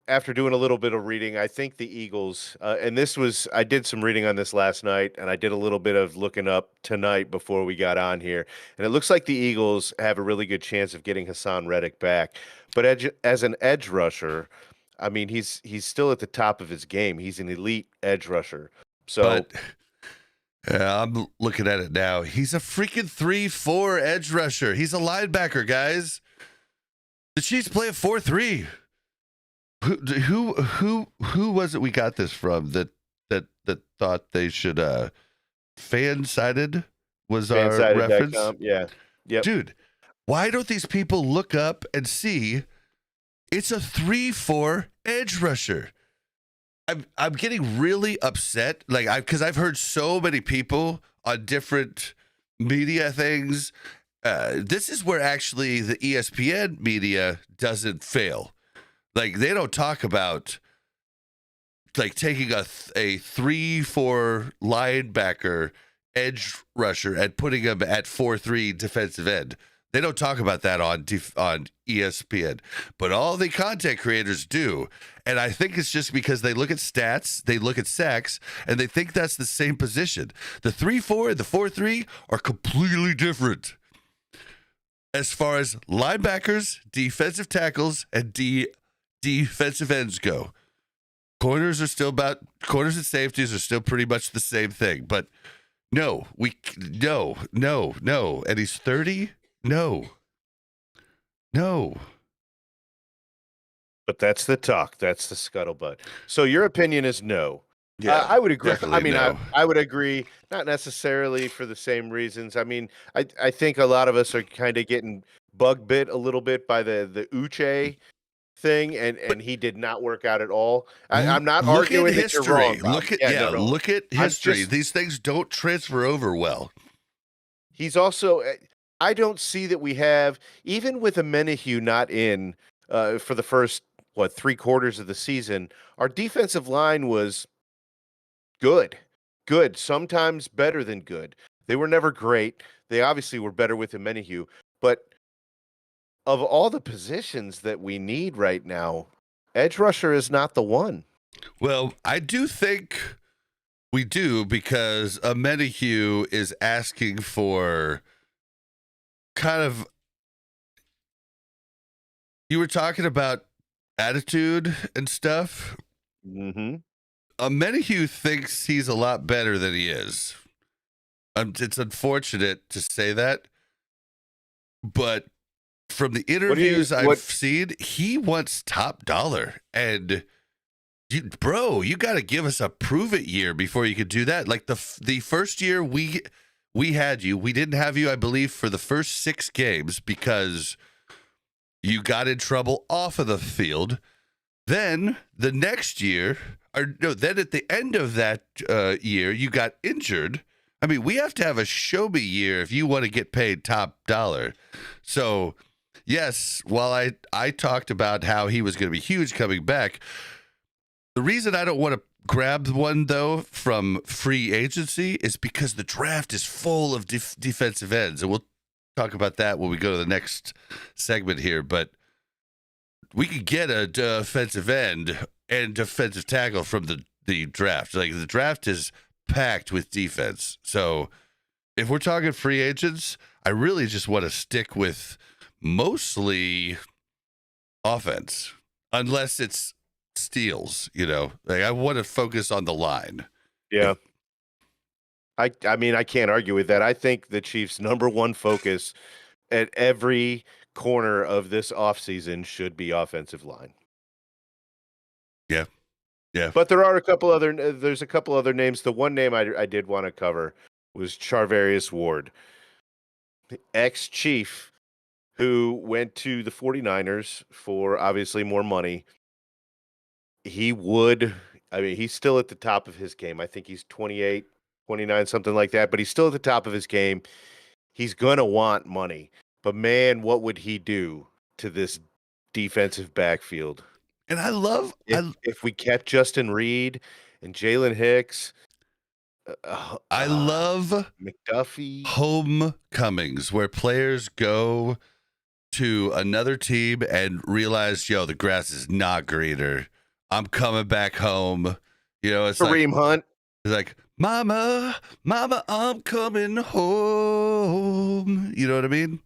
after doing a little bit of reading, I think the Eagles, I did some reading on this last night, and I did a little bit of looking up tonight before we got on here, and it looks like the Eagles have a really good chance of getting Hassan Reddick back. But as an edge rusher, I mean, he's still at the top of his game. He's an elite edge rusher. So I'm looking at it now. He's a freaking 3-4 edge rusher. He's a linebacker, guys. The Chiefs play a 4-3. Who was it we got this from that thought they should fan-sided was our reference? Yeah. Yep. Dude, why don't these people look up and see it's a 3-4 edge rusher? I'm getting really upset, because I've heard so many people on different media things. This is where actually the ESPN media doesn't fail. Like, they don't talk about taking a 3-4 linebacker edge rusher and putting him at 4-3 defensive end. They don't talk about that on ESPN, but all the content creators do. And I think it's just because they look at stats, they look at sacks, and they think that's the same position. The 3-4 and the 4-3 are completely different as far as linebackers, defensive tackles, and defensive ends go. Corners and safeties are still pretty much the same thing. But no. And he's 30? No. But that's the talk. That's the scuttlebutt. So your opinion is no. Yeah, I would agree. definitely I mean, no. I would agree, not necessarily for the same reasons. I mean, I think a lot of us are kind of getting bug bit a little bit by the Uche thing, and he did not work out at all. I'm not arguing that you're wrong, Bob. Look at history. Just, these things don't transfer over well. He's also, I don't see that we have, even with Amenahue not in for the first, 3 quarters of the season, our defensive line was good, sometimes better than good. They were never great. They obviously were better with Amenahue, but of all the positions that we need right now, edge rusher is not the one. Well, I do think we do, because Amenahue is asking for kind of, you were talking about attitude and stuff. Mm-hmm. Amenahue thinks he's a lot better than he is. It's unfortunate to say that, but from the interviews I've seen, he wants top dollar. And you got to give us a prove it year before you could do that. Like the first year we had you, we didn't have you, I believe, for the first 6 games because you got in trouble off of the field. Then the next year, then at the end of that year, you got injured. I mean, we have to have a show me year if you want to get paid top dollar. So, yes, while I talked about how he was going to be huge coming back, the reason I don't want to grab one, though, from free agency is because the draft is full of defensive ends. And talk about that when we go to the next segment here, but we could get a defensive end and defensive tackle from the draft. Like, the draft is packed with defense. So if we're talking free agents, I really just want to stick with mostly offense, unless it's steals, Like, I want to focus on the line. Yeah. I mean, I can't argue with that. I think the Chiefs' number one focus at every corner of this offseason should be offensive line. Yeah. Yeah. But there's a couple other names. The one name I did want to cover was Charvarius Ward, ex-Chief, who went to the 49ers for obviously more money. He's still at the top of his game. I think he's 28, 29, something like that, but he's still at the top of his game. He's going to want money. But man, what would he do to this defensive backfield? And I love if we kept Justin Reed and Jalen Hicks. I love McDuffie homecomings where players go to another team and realize, the grass is not greener. I'm coming back home. It's Kareem Hunt. It's like, Mama, I'm coming home. You know what I mean?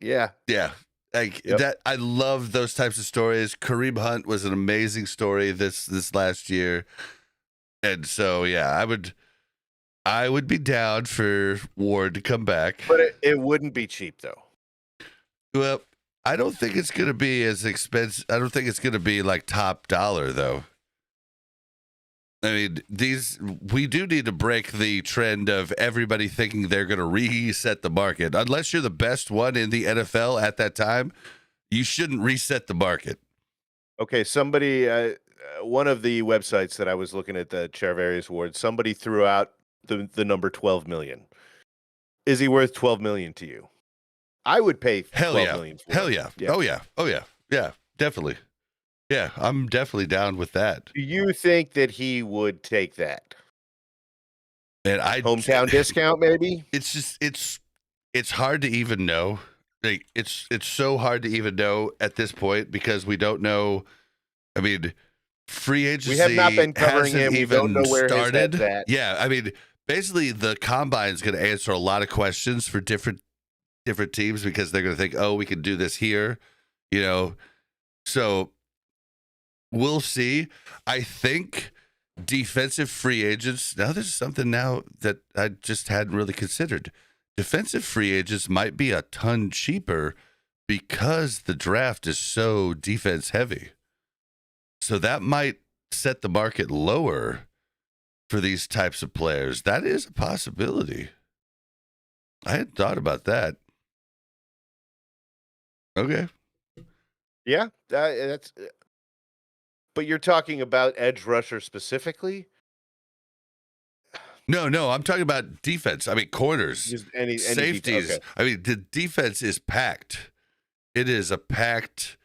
Yeah. Yeah. That. I love those types of stories. Kareem Hunt was an amazing story this last year. And so, yeah, I would be down for Ward to come back. But it wouldn't be cheap, though. Well, I don't think it's going to be as expensive. I don't think it's going to be like top dollar, though. I mean, we do need to break the trend of everybody thinking they're going to reset the market. Unless you're the best one in the NFL at that time, you shouldn't reset the market. Okay, somebody, one of the websites that I was looking at the Charvarius Ward, somebody threw out the number 12 million. Is he worth 12 million to you? I would pay 12 million for Hell him. yeah. Yeah. Oh yeah. Yeah, definitely. Yeah, I'm definitely down with that. Do you think that he would take that? And hometown discount, maybe? It's just it's hard to even know. Like, it's so hard to even know at this point because we don't know. I mean, free agency we have not been covering him. We don't know where started. His head's at. Yeah, I mean, basically the combine is going to answer a lot of questions for different teams because they're going to think, oh, we can do this here, So we'll see. I think defensive free agents. Now, this is something now that I just hadn't really considered. Defensive free agents might be a ton cheaper because the draft is so defense heavy. So that might set the market lower for these types of players. That is a possibility. I hadn't thought about that. Okay. Yeah, that's. But you're talking about edge rusher specifically? No, I'm talking about defense. I mean, corners, any safeties. Okay. I mean, the defense is packed. It is a packed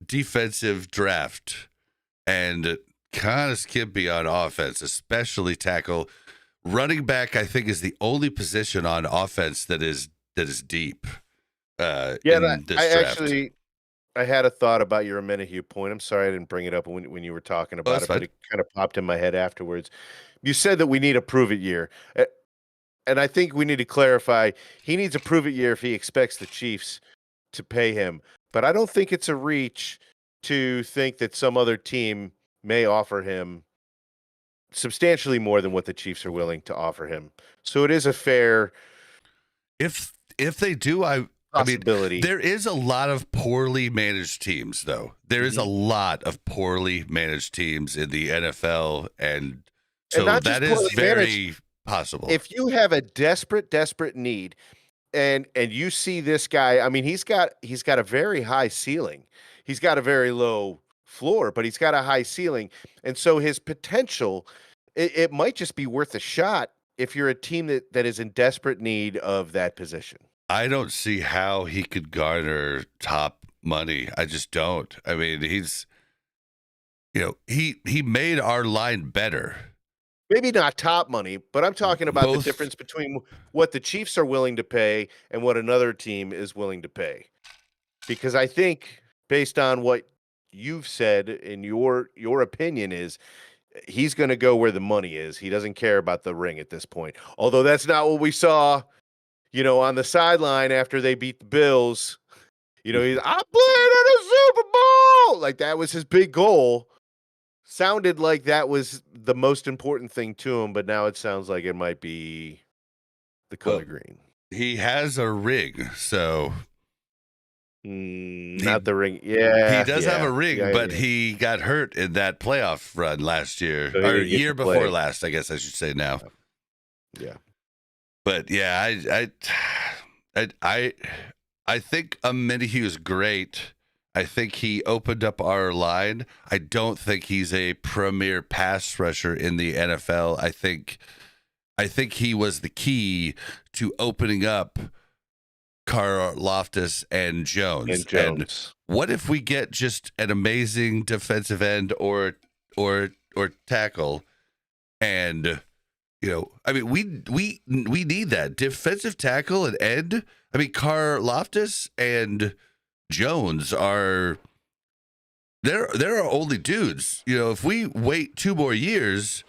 defensive draft, and kind of skimpy on offense, especially tackle. Running back, I think, is the only position on offense that is deep. In this draft. I had a thought about your Amenahue point. I'm sorry I didn't bring it up when you were talking about it, but it kind of popped in my head afterwards. You said that we need a prove-it year, and I think we need to clarify. He needs a prove-it year if he expects the Chiefs to pay him, but I don't think it's a reach to think that some other team may offer him substantially more than what the Chiefs are willing to offer him. So it is a fair. If they do, I mean, there is a lot of poorly managed teams, though. There is a lot of poorly managed teams in the NFL, and so that is very possible. If you have a desperate need, and you see this guy, I mean, he's got a very high ceiling. He's got a very low floor, but he's got a high ceiling, and so his potential, it might just be worth a shot if you're a team that is in desperate need of that position. I don't see how he could garner top money. I just don't. I mean, he's, he made our line better. maybe not top money, but I'm talking about the Both. difference between what the Chiefs are willing to pay and what another team is willing to pay. Because I think based on what you've said in your opinion is he's going to go where the money is. He doesn't care about the ring at this point. Although that's not what we saw, on the sideline after they beat the Bills. I'm playing in a Super Bowl. Like that was his big goal. Sounded like that was the most important thing to him, but now it sounds like it might be the color green. He has a ring, so not the ring. Yeah, he does have a ring, but yeah. he got hurt in that playoff run last year, So or year before last, I guess I should say now. Yeah, but yeah, I think Minihue is great. I think he opened up our line. I don't think he's a premier pass rusher in the NFL. I think he was the key to opening up Karlaftis and Jones. And what if we get just an amazing defensive end or tackle? And we need that defensive tackle and end. I mean, Karlaftis and Jones are they're our only dudes. If we wait 2 more years,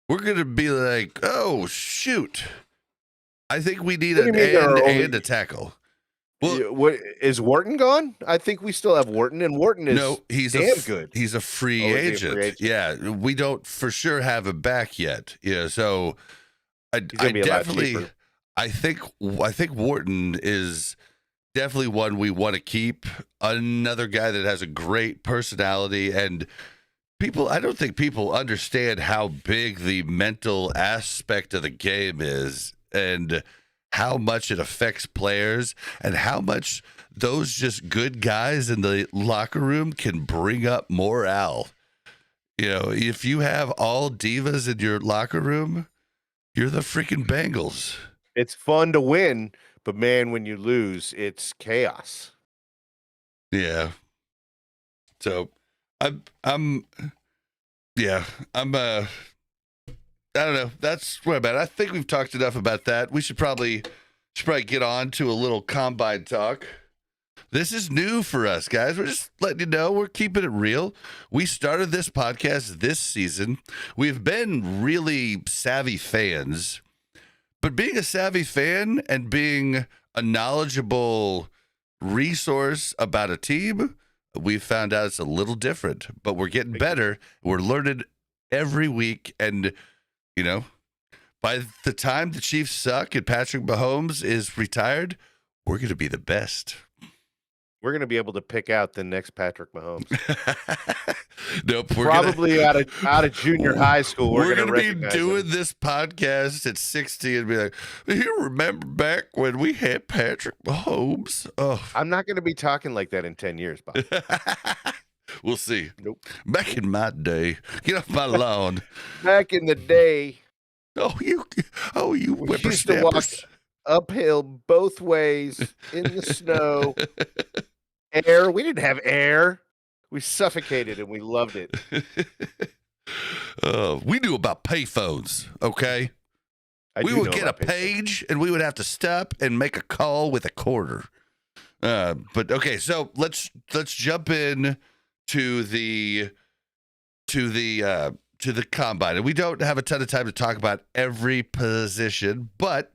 we're gonna be like, oh shoot. I think we need an end and a tackle. Well, what is Wharton gone? I think we still have Wharton, and Wharton is damn good. He's a free agent. Yeah, we don't for sure have him back yet. So I definitely, I think Wharton is definitely one we want to keep. Another guy that has a great personality, and I don't think people understand how big the mental aspect of the game is, and how much it affects players, and how much those just good guys in the locker room can bring up morale. If you have all divas in your locker room, you're the freaking Bengals. It's fun to win, but man, when you lose, it's chaos. Yeah. So I don't know. That's where I'm at. I think we've talked enough about that. We should probably get on to a little combine talk. This is new for us, guys. We're just letting you know we're keeping it real. We started this podcast this season. We've been really savvy fans, but being a savvy fan and being a knowledgeable resource about a team, we've found out it's a little different, but we're getting better. We're learning every week, and by the time the Chiefs suck and Patrick Mahomes is retired, we're going to be the best. We're going to be able to pick out the next Patrick Mahomes. Nope. Probably out of junior high school. We're going to be doing this podcast at 60 and be like, you remember back when we had Patrick Mahomes? Oh, I'm not going to be talking like that in 10 years, Bob. We'll see. Nope. Back in my day. Get off my lawn. Back in the day. Oh, you whippersnappers. Used to walk uphill both ways in the snow. Air. We didn't have air. We suffocated and we loved it. We knew about payphones, okay? We would get a page and we would have to stop and make a call with a quarter. But okay, so let's jump in to the combine. And we don't have a ton of time to talk about every position, but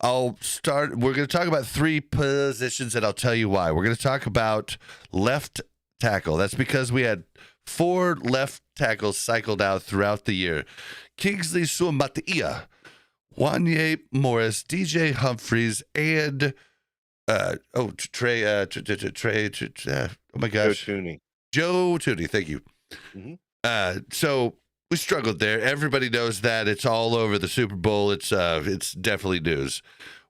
I'll start. We're going to talk about 3 positions, and I'll tell you why. We're going to talk about left tackle. That's because we had 4 left tackles cycled out throughout the year. Kingsley Suamataia, Wanye Morris, DJ Humphries, and Trey. Oh my gosh, Joe Tooney. Thank you. Mm-hmm. So we struggled there. Everybody knows that. It's all over the Super Bowl. It's definitely news.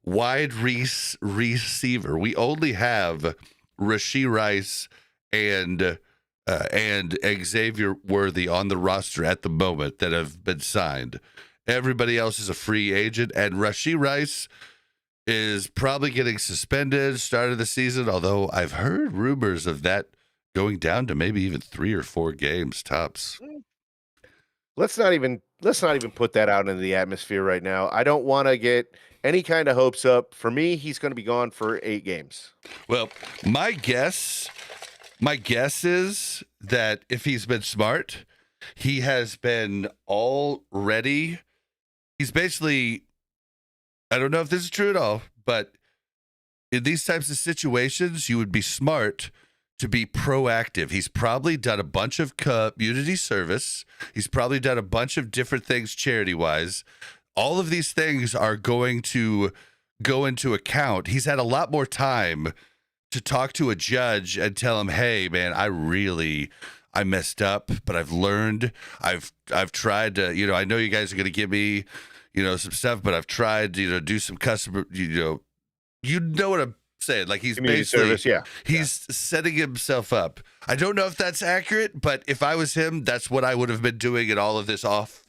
Wide receiver. We only have Rashee Rice and Xavier Worthy on the roster at the moment that have been signed. Everybody else is a free agent, and Rashee Rice is probably getting suspended start of the season, although I've heard rumors of that going down to maybe even 3 or 4 games tops. let's not even put that out into the atmosphere right now. I don't want to get any kind of hopes up. For me, he's going to be gone for 8 games. Well, my guess is that if he's been smart, he has been already. He's basically. I don't know if this is true at all, but in these types of situations, you would be smart to be proactive. He's probably done a bunch of community service. He's probably done a bunch of different things charity-wise. All of these things are going to go into account. He's had a lot more time to talk to a judge and tell him, hey, man, I messed up, but I've learned. I've tried to, I know you guys are going to give me, some stuff, but I've tried to, do some customer, you know what I'm saying? Like he's Community basically, service, yeah. he's setting himself up. I don't know if that's accurate, but if I was him, that's what I would have been doing in all of this off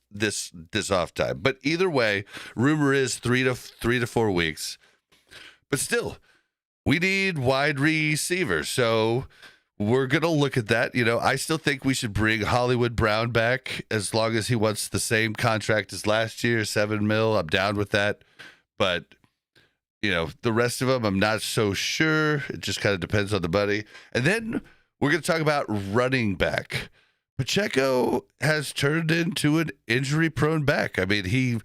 time. But either way, rumor is 3 to 4 weeks. But still, we need wide receivers. So we're going to look at that. I still think we should bring Hollywood Brown back as long as he wants the same contract as last year, $7 million. I'm down with that. But the rest of them, I'm not so sure. It just kind of depends on the buddy. And then we're going to talk about running back. Pacheco has turned into an injury-prone back. I mean,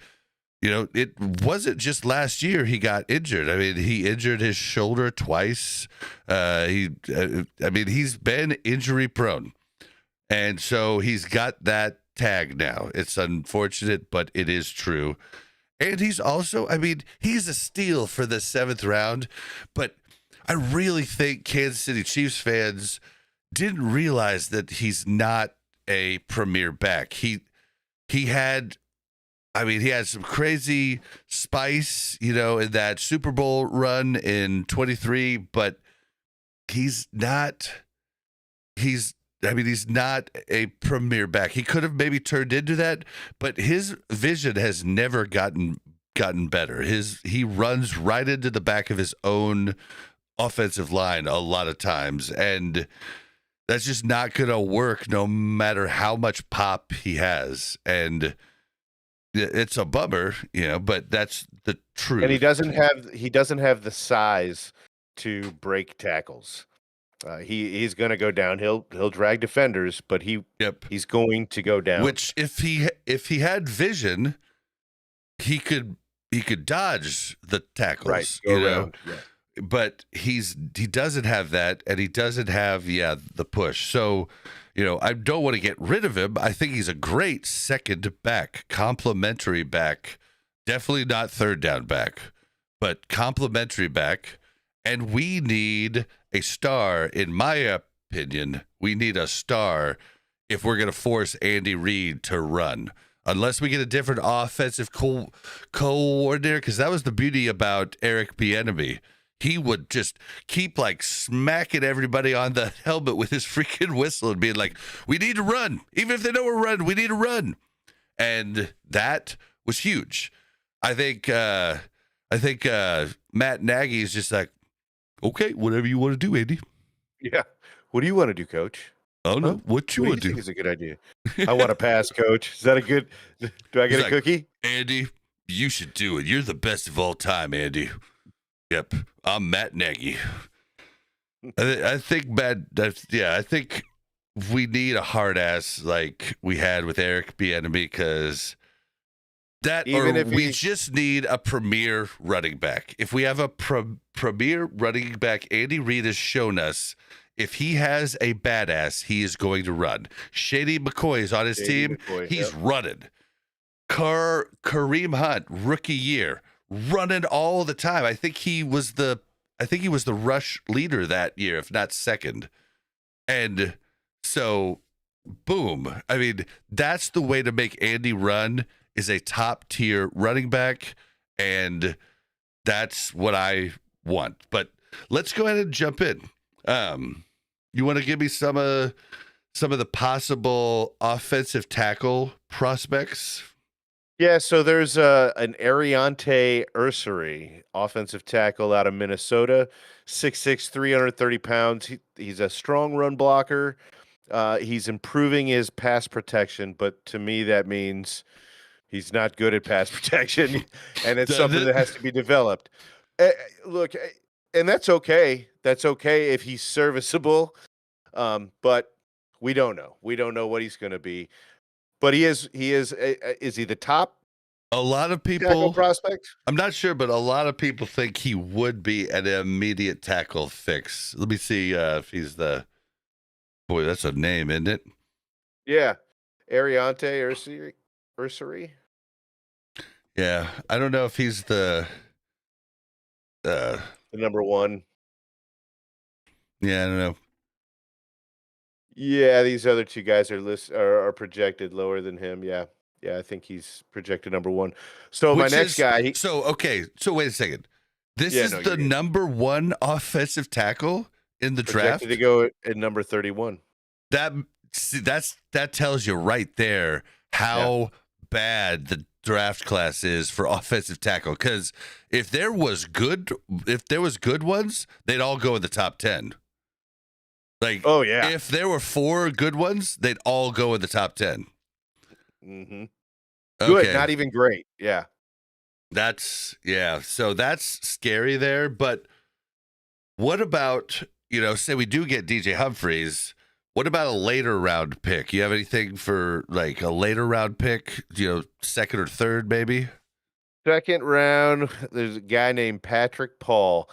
it wasn't just last year he got injured. I mean, he injured his shoulder twice. He's been injury-prone. And so he's got that tag now. It's unfortunate, but it is true. And he's also, he's a steal for the 7th round, but I really think Kansas City Chiefs fans didn't realize that he's not a premier back. He had some crazy spice, in that Super Bowl run in 23, but he's not a premier back. He could have maybe turned into that, but his vision has never gotten better. He runs right into the back of his own offensive line a lot of times, and that's just not going to work no matter how much pop he has. And it's a bummer, but that's the truth. And he doesn't have the size to break tackles. He's going to go down. He'll drag defenders, but he's going to go down. Which if he had vision, he could dodge the tackles, right? Go around. Yeah. But he doesn't have that, and he doesn't have the push. So, I don't want to get rid of him. I think he's a great second back, complementary back. Definitely not third down back, but complementary back. And we need a star, in my opinion. We need a star if we're going to force Andy Reid to run. Unless we get a different offensive coordinator, because that was the beauty about Eric Bieniemy. He would just keep smacking everybody on the helmet with his freaking whistle and being like, we need to run. Even if they know we're running, we need to run. And that was huge. I think Matt Nagy is just like, okay, whatever you want to do, Andy. Yeah. What do you want to do, Coach? Oh, no. What you want to do? I think it's a good idea. I want to pass, Coach. Is that a good? Do I get a cookie? Andy, you should do it. You're the best of all time, Andy. Yep. I'm Matt Nagy. I think I think we need a hard ass like we had with Eric Bieniemy, because we just need a premier running back. If we have a premier running back, Andy Reid has shown us if he has a badass, he is going to run. Shady McCoy is on his team. He's running. Kareem Hunt, rookie year, running all the time. I think he was the rush leader that year, if not second. And so, boom. That's the way to make Andy run, is a top tier running back, and that's what I want. But let's go ahead and jump in. You want to give me some of the possible offensive tackle prospects? Yeah, so there's an Ariante Ursary, offensive tackle out of Minnesota, 6'6", 330 pounds. He's a strong run blocker. He's improving his pass protection, but to me that means he's not good at pass protection, and it's something that has to be developed. Eh, Look, and that's okay. That's okay if he's serviceable, but we don't know. We don't know what he's going to be. But he is. He is. Is he the top A lot of tackle people, prospect? I'm not sure, but a lot of people think he would be an immediate tackle fix. Let me see if he's the. Boy, that's a name, isn't it? Yeah, Ariante Ursary. Yeah, I don't know if he's the. The number one. Yeah, I don't know. Yeah, these other two guys are projected lower than him. Yeah, I think he's projected number one. So my Which next is guy, okay. So wait a second. This yeah, is no, the you're good. number one offensive tackle in the Projected to draft. go at number 31. That tells you right there Yeah. how bad the draft class is for offensive tackle. Because if there was good ones, they'd all go in the top 10. Like, Oh yeah. if there were 4 good ones, they'd all go in the top 10. Mm-hmm. Good, Okay, not even great. Yeah. so that's scary there. But what about, say we do get DJ Humphries? What about a later round pick? You have anything for like a later round pick? Second or third, maybe? Second round, there's a guy named Patrick Paul.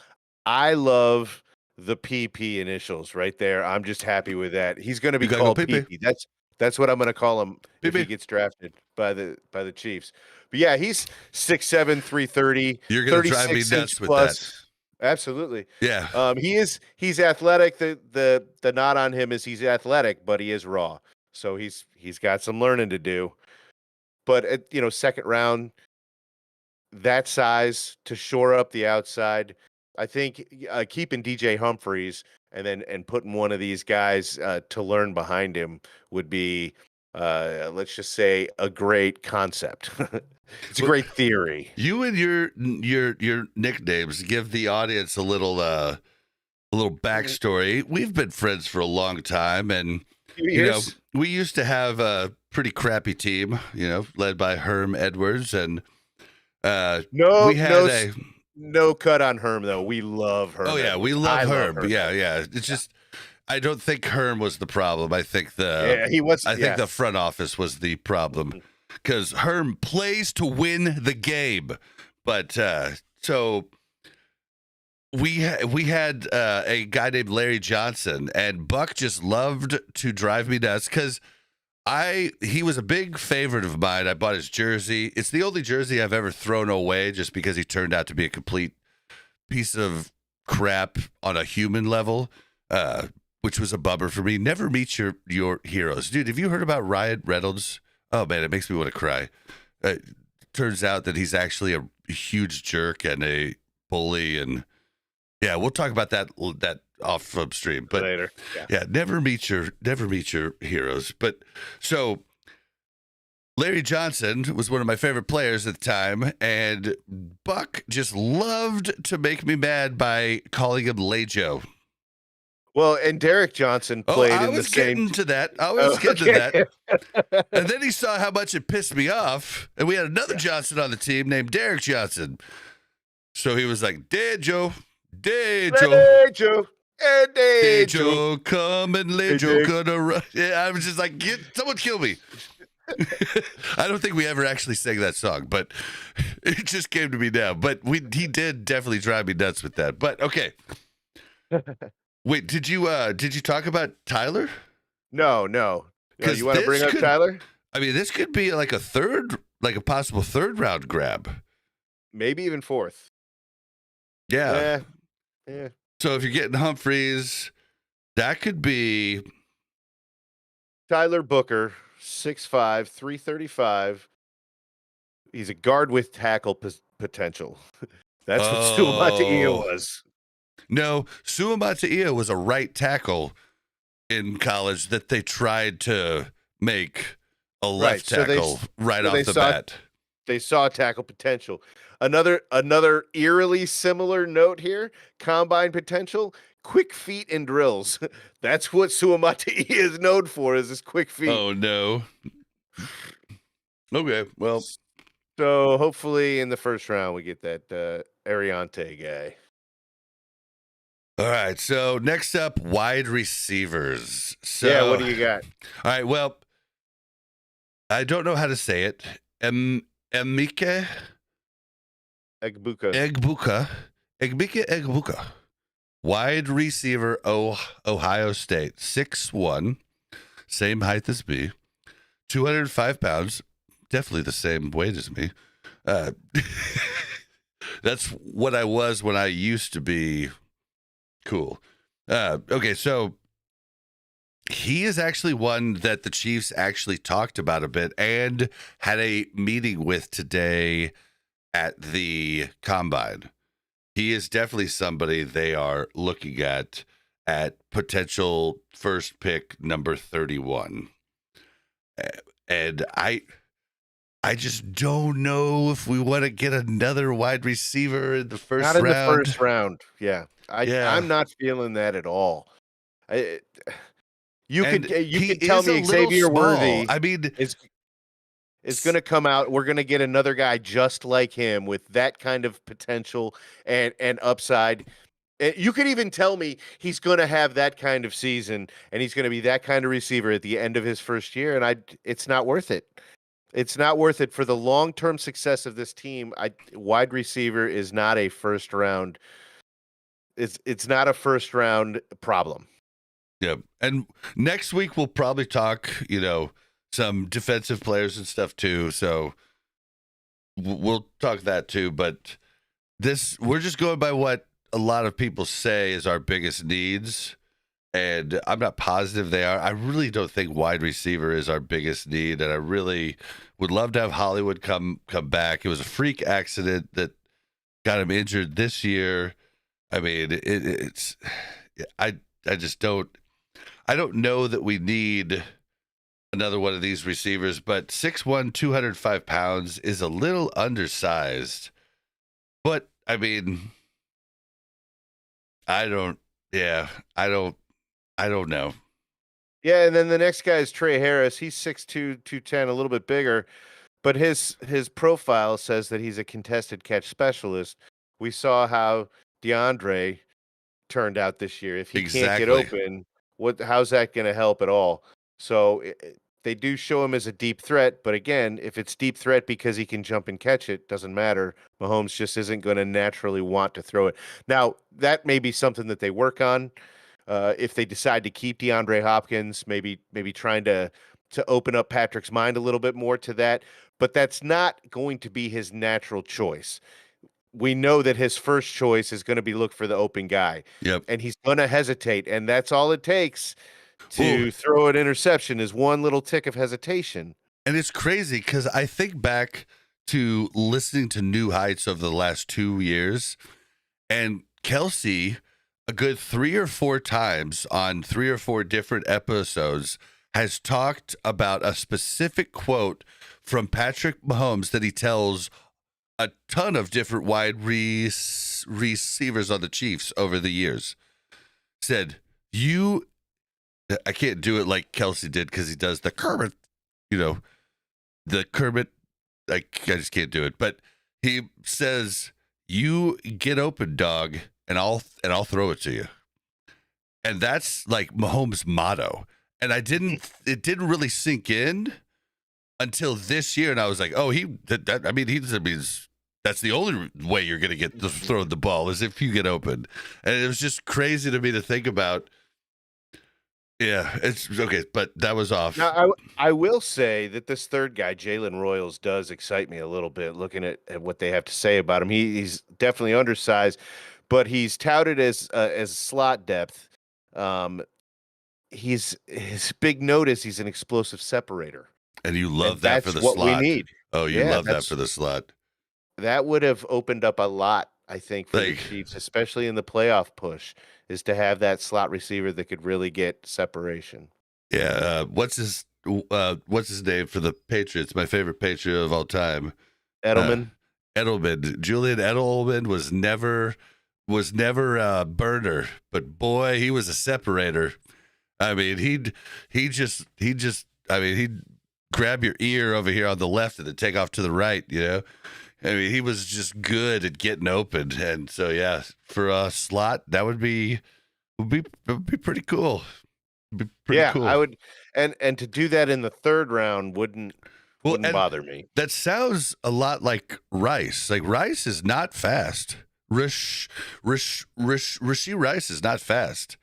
I love the PP initials right there. I'm just happy with that. He's going to be You gotta go called PP. PP. That's what I'm going to call him if he PP. gets drafted by the Chiefs. But yeah, he's 6'7", 330, You're gonna drive me 36 nuts inch with that. plus. Absolutely. Yeah. He's athletic. The knot on him is he's athletic, but he is raw. So he's got some learning to do. But at, second round, that size to shore up the outside, I think keeping DJ Humphries and putting one of these guys to learn behind him would be, let's just say, a great concept. It's a great theory. You and your nicknames give the audience a little backstory. We've been friends for a long time, and Years. we used to have a pretty crappy team, led by Herm Edwards, and No, we had no cut on Herm though. We love Herm. Oh yeah, we Edwards. love I Herm. Herm. Yeah. It's just I don't think Herm was the problem. I think He was. I think the front office was the problem because Herm plays to win the game. But so we had a guy named Larry Johnson, and Buck just loved to drive me nuts because he was a big favorite of mine. I bought his jersey. It's the only jersey I've ever thrown away just because he turned out to be a complete piece of crap on a human level, which was a bummer for me. Never meet your heroes. Dude, have you heard about Ryan Reynolds? Oh, man, it makes me want to cry. Turns out that he's actually a huge jerk and a bully. And yeah, we'll talk about that off of stream. But later. Yeah, never meet your heroes. But so Larry Johnson was one of my favorite players at the time, and Buck just loved to make me mad by calling him Lejo. Well, and Derek Johnson played I in the was same. getting to that. I was getting to that. And then he saw how much it pissed me off, and we had another Johnson on the team named Derek Johnson. So he was like, Dejo. Dejo, come and Lejo gonna run. Yeah, I was just like, someone kill me. I don't think we ever actually sang that song, but it just came to me now. But he did definitely drive me nuts with that. But okay. Wait, did you talk about Tyler? No. You want to bring up Tyler? I mean, this could be like a possible third round grab. Maybe even fourth. Yeah. Yeah. So if you're getting Humphries, that could be Tyler Booker, 6'5", 335. He's a guard with tackle potential. That's what Suamataia was. No, Suamataia was a right tackle in college that they tried to make a left tackle right off the bat. They saw tackle potential. Another eerily similar note here, combine potential, quick feet and drills. That's what Suamati is known for, is his quick feet. Oh no. Okay, well, So hopefully in the first round we get that Ariante guy. all right. So next up, wide receivers. So Yeah, what do you got? all right, well, I don't know how to say it. Emike Egbuka. Egbuka. Wide receiver, Ohio State. 6'1", same height as me. 205 pounds. Definitely the same weight as me. That's what I was when I used to be cool. Okay, so he is actually one that the Chiefs actually talked about a bit and had a meeting with today at the Combine. He is definitely somebody they are looking at potential first pick number 31. And I just don't know if we want to get another wide receiver in the first round. Not in the first round. Yeah. I'm not feeling that at all. You could tell me Xavier Worthy. I mean, is going to come out. We're going to get another guy just like him with that kind of potential and upside. You could even tell me he's going to have that kind of season and he's going to be that kind of receiver at the end of his first year. And it's not worth it. It's not worth it for the long-term success of this team. Wide receiver is not a first round. It's not a first round problem. Yeah. And next week we'll probably talk, some defensive players and stuff too. So we'll talk that too. But we're just going by what a lot of people say is our biggest needs. And I'm not positive they are. I really don't think wide receiver is our biggest need. And I really would love to have Hollywood come back. It was a freak accident that got him injured this year. I mean, I just don't. I don't know that we need another one of these receivers, but 6'1", 205 pounds is a little undersized. But I mean, I don't know. Yeah, and then the next guy is Trey Harris. He's 6'2", 210, a little bit bigger, but his profile says that he's a contested catch specialist. We saw how DeAndre turned out this year. If he can't get open, how's that going to help at all? So they do show him as a deep threat, but again, if it's deep threat because he can jump and catch it, doesn't matter. Mahomes just isn't going to naturally want to throw it. Now, that may be something that they work on. If they decide to keep DeAndre Hopkins, maybe trying to open up Patrick's mind a little bit more to that, but that's not going to be his natural choice. We know that his first choice is going to be look for the open guy. Yep. And he's going to hesitate, and that's all it takes to throw an interception is one little tick of hesitation. And it's crazy because I think back to listening to New Heights over the last 2 years, and Kelsey, a good 3 or 4 times on 3 or 4 different episodes, has talked about a specific quote from Patrick Mahomes that he tells a ton of different wide receivers on the Chiefs over the years. Said, I can't do it like Kelsey did because he does the Kermit, the Kermit. I just can't do it. But he says, "You get open, dog, and I'll throw it to you." And that's like Mahomes' motto. And it didn't really sink in until this year. And I was like, oh, that's the only way you're going to get throw the ball is if you get open. And it was just crazy to me to think about. Yeah, it's okay, but that was off. Now, I will say that this third guy, Jalen Royals, does excite me a little bit looking at what they have to say about him. He's definitely undersized, but he's touted as slot depth. His big notice, he's an explosive separator. And you love that for the slot. That's what we need. Oh, you love that for the slot. That would have opened up a lot, I think, for the Chiefs, especially in the playoff push, is to have that slot receiver that could really get separation. Yeah. What's his name for the Patriots? My favorite Patriot of all time. Edelman. Julian Edelman was never was never a burner, but boy, he was a separator. I mean, he'd grab your ear over here on the left and then take off to the right, you know? I mean, he was just good at getting open. And so, yeah, for a slot, that would be pretty cool. Be pretty cool. I would, and to do that in the third round wouldn't bother me. That sounds a lot like Rice. Like Rice is not fast. Rishi Rice is not fast,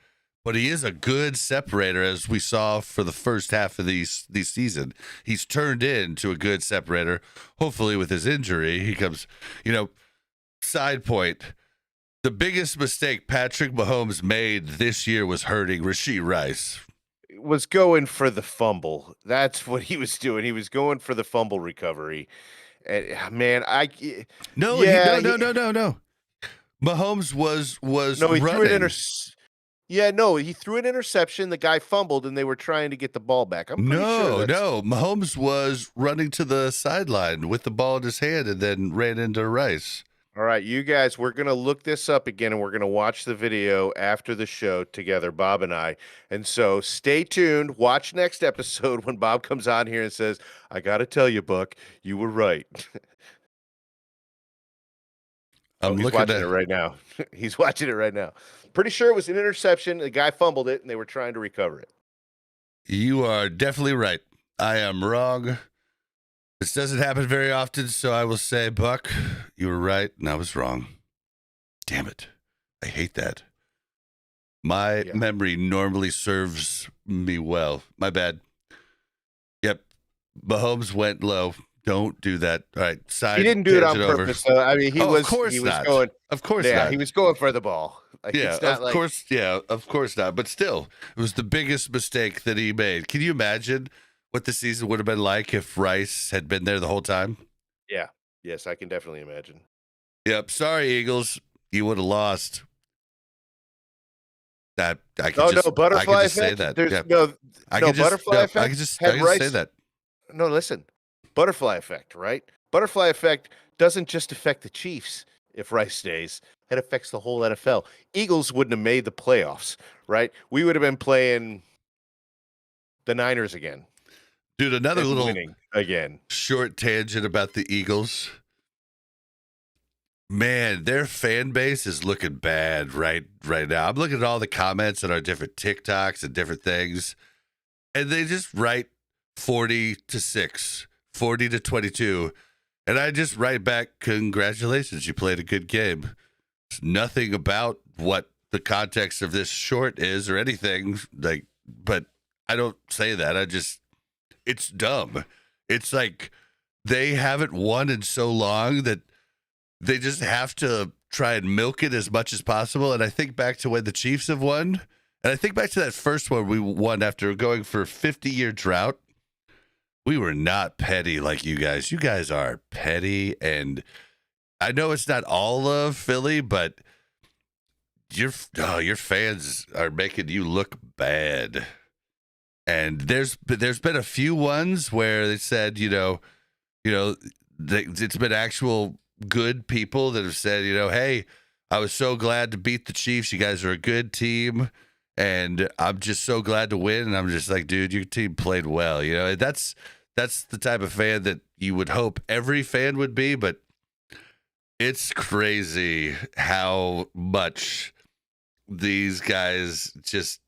but he is a good separator, as we saw for the first half of these season. He's turned into a good separator. Hopefully, with his injury, he comes. Side point: the biggest mistake Patrick Mahomes made this year was hurting Rashee Rice. Was going for the fumble. That's what he was doing. He was going for the fumble recovery. And man, no. Mahomes was no, he running. He threw an interception. The guy fumbled, and they were trying to get the ball back. I'm pretty sure. No. Mahomes was running to the sideline with the ball in his hand and then ran into Rice. All right, you guys, we're going to look this up again, and we're going to watch the video after the show together, Bob and I. And so stay tuned. Watch next episode when Bob comes on here and says, I got to tell you, Buck, you were right. He's watching it right now. He's watching it right now. Pretty sure it was an interception. The guy fumbled it, and they were trying to recover it. You are definitely right. I am wrong. This doesn't happen very often, so I will say, Buck, you were right, and I was wrong. Damn it. I hate that. My memory normally serves me well. My bad. Yep. Mahomes went low. Don't do that. All right. He didn't do it on purpose. I mean, he was going. Of course not. He was going for the ball. Like, of course. Yeah, of course not. But still, it was the biggest mistake that he made. Can you imagine what the season would have been like if Rice had been there the whole time? Yeah. Yes, I can definitely imagine. Yep. Sorry, Eagles. You would have lost. That I can butterfly effect. Say that. There's yeah. Butterfly effect. I can just say that. No, listen. Butterfly effect, right? Butterfly effect doesn't just affect the Chiefs if Rice stays. It affects the whole NFL. Eagles wouldn't have made the playoffs, right? We would have been playing the Niners again. Dude, another little short tangent about the Eagles. Man, their fan base is looking bad right now. I'm looking at all the comments on our different TikToks and different things, and they just write 40-6, 40-22, and I just write back, congratulations, you played a good game. It's nothing about what the context of this short is or anything, but I don't say that. It's dumb. It's like they haven't won in so long that they just have to try and milk it as much as possible. And I think back to when the Chiefs have won, and I think back to that first one we won after going for a 50-year drought. We were not petty like you guys. You guys are petty, and I know it's not all of Philly, but your fans are making you look bad. And there's been a few ones where they said, it's been actual good people that have said, hey, I was so glad to beat the Chiefs. You guys are a good team, and I'm just so glad to win. And I'm just like, dude, your team played well. That's the type of fan that you would hope every fan would be, but it's crazy how much these guys just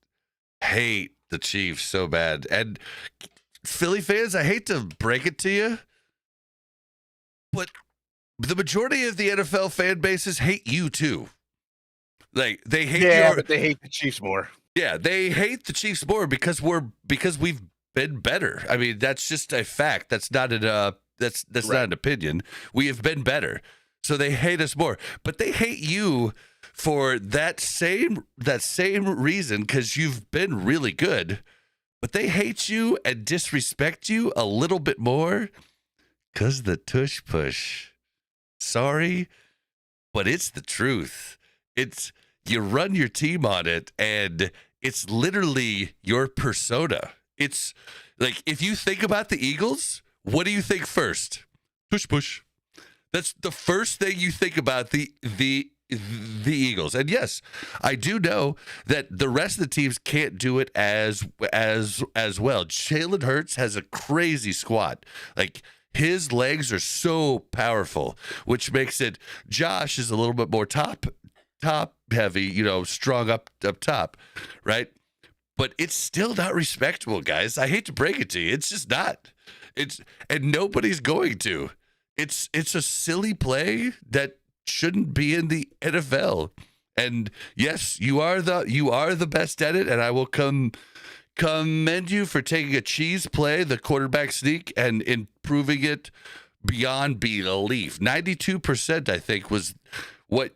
hate the Chiefs so bad. And Philly fans, I hate to break it to you, but the majority of the NFL fan bases hate you too. Like they hate but they hate the Chiefs more. Yeah, they hate the Chiefs more because we've been better. I mean, that's just a fact. That's not not an opinion. We have been better. So they hate us more. But they hate you for that same reason, because you've been really good. But they hate you and disrespect you a little bit more because the tush push. Sorry, but it's the truth. It's you run your team on it, and it's literally your persona. It's like, if you think about the Eagles, what do you think first? Tush push. That's the first thing you think about the the Eagles. And yes, I do know that the rest of the teams can't do it as well. Jalen Hurts has a crazy squat. Like, his legs are so powerful, which makes it Josh is a little bit more top heavy, strong up top, right? But it's still not respectable, guys. I hate to break it to you. It's just not. And nobody's going to. It's a silly play that shouldn't be in the NFL. And yes, you are the best at it, and I will commend you for taking a cheese play, the quarterback sneak, and improving it beyond belief. 92%, I think, was what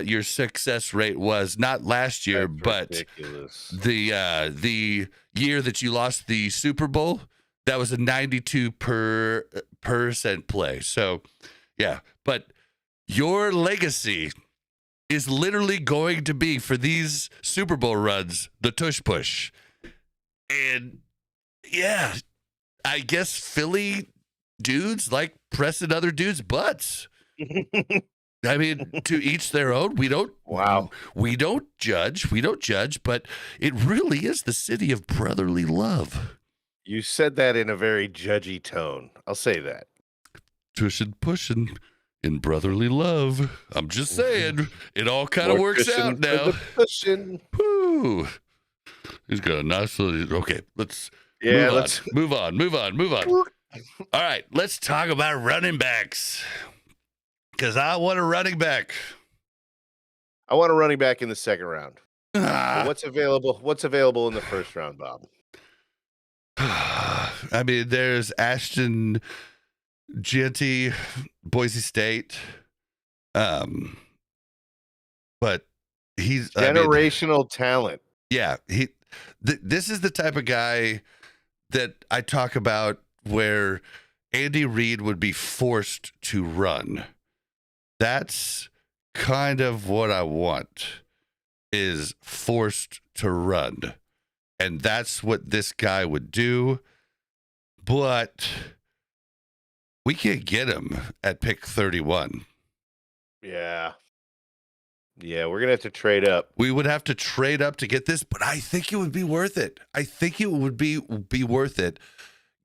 your success rate was, not last year, but ridiculous. The year that you lost the Super Bowl, that was a 92% play. So, yeah, but your legacy is literally going to be, for these Super Bowl runs, the tush push. And yeah, I guess Philly dudes like pressing other dudes' butts. I mean, to each their own. We don't judge, but it really is the city of brotherly love. You said that in a very judgy tone. I'll say that. Tushing, pushing in brotherly love. I'm just saying, it all kind of works out now. Pushing. Woo. He's got a nice little. Okay, let's move on. All right, let's talk about running backs. Because I want a running back. I want a running back in the second round. What's available in the first round, Bob? I mean, there's Ashton Jeanty, Boise State. But he's generational talent. Yeah, this is the type of guy that I talk about where Andy Reid would be forced to run. That's kind of what I want, is forced to run. And that's what this guy would do. But we can't get him at pick 31. Yeah, we're going to have to trade up. We would have to trade up to get this, but I think it would be worth it. I think it would be worth it.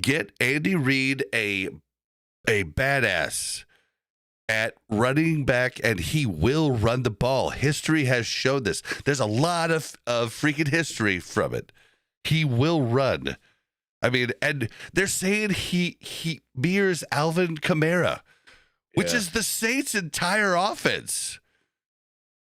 Get Andy Reid a badass at running back, and he will run the ball. History has shown this. There's a lot of freaking history from it. He will run. I mean, and they're saying he mirrors Alvin Kamara, which is the Saints' entire offense.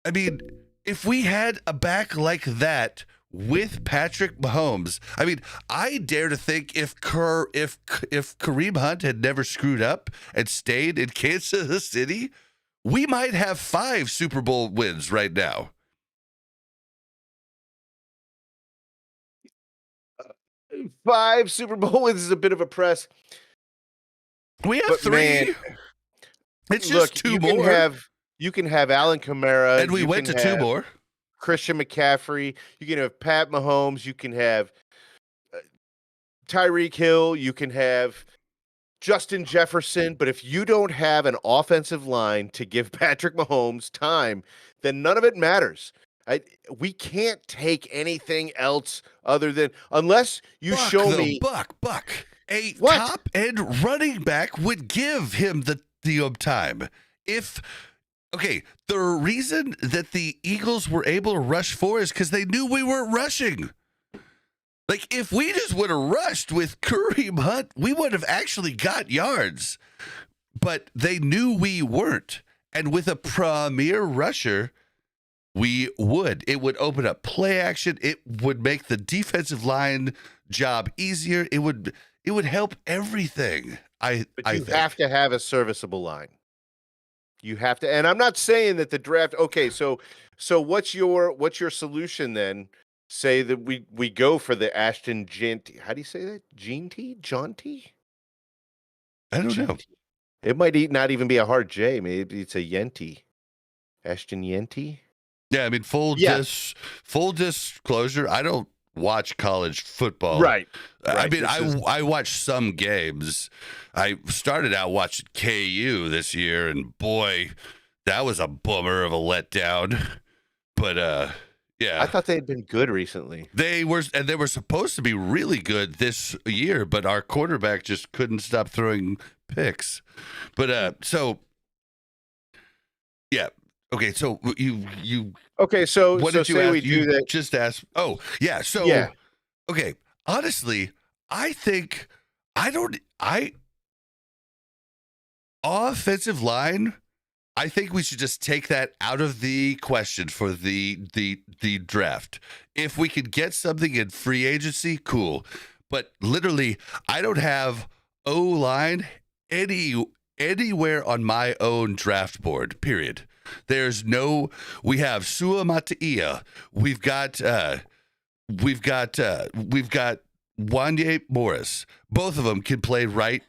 I mean, if we had a back like that with Patrick Mahomes, I mean, I dare to think if Kareem Hunt had never screwed up and stayed in Kansas City, we might have 5 Super Bowl wins right now. Five Super Bowl wins is a bit of a press. We have 3. Man, it's just 2 more. You can have Alvin Kamara. And we went to 2 more. Christian McCaffrey. You can have Pat Mahomes. You can have Tyreek Hill. You can have Justin Jefferson. But if you don't have an offensive line to give Patrick Mahomes time, then none of it matters. We can't take anything else other than, unless you show me Buck. A top end running back would give him the time. The reason that the Eagles were able to rush 4 is because they knew we weren't rushing. Like, if we just would have rushed with Kareem Hunt, we would have actually got yards. But they knew we weren't. And with a premier rusher, we would. It would open up play action. It would make the defensive line job easier. It would help everything. But you have to have a serviceable line. You have to, and I'm not saying that the draft. Okay, so what's your solution then? Say that we go for the Ashton Jeanty. How do you say that? Jaunty? I don't know. It might not even be a hard J. Maybe it's a Yenti. Ashton Yenti. Yeah, I mean, full disclosure, I don't watch college football. Right. I mean, I watch some games. I started out watching KU this year, and boy, that was a bummer of a letdown. But I yeah, thought they had been good recently. they were supposed to be really good this year, but our quarterback just couldn't stop throwing picks. But so yeah, okay. So you Okay, so what did you say ask? we You do that. just asked. Oh yeah. So Yeah. okay. Honestly, I think I offensive line. I think we should just take that out of the question for the draft. If we could get something in free agency, cool. But literally, I don't have O line anywhere on my own draft board. Period. There's no. We have Sua Matia. We've got Wanye Morris. Both of them can play right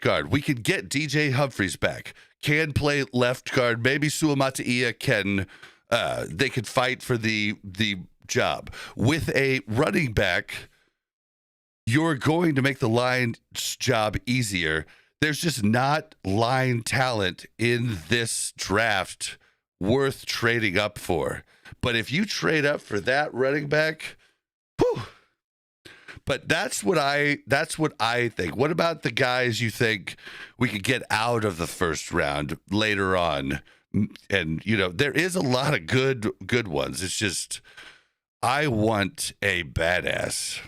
guard. We could get DJ Humphries back. Can play left guard. Maybe Suamataia can. They could fight for the job with a running back. You're going to make the line's job easier. There's just not line talent in this draft worth trading up for. But if you trade up for that running back, whew. But that's what I think. What about the guys you think we could get out of the first round later on? And there is a lot of good ones. It's just I want a badass.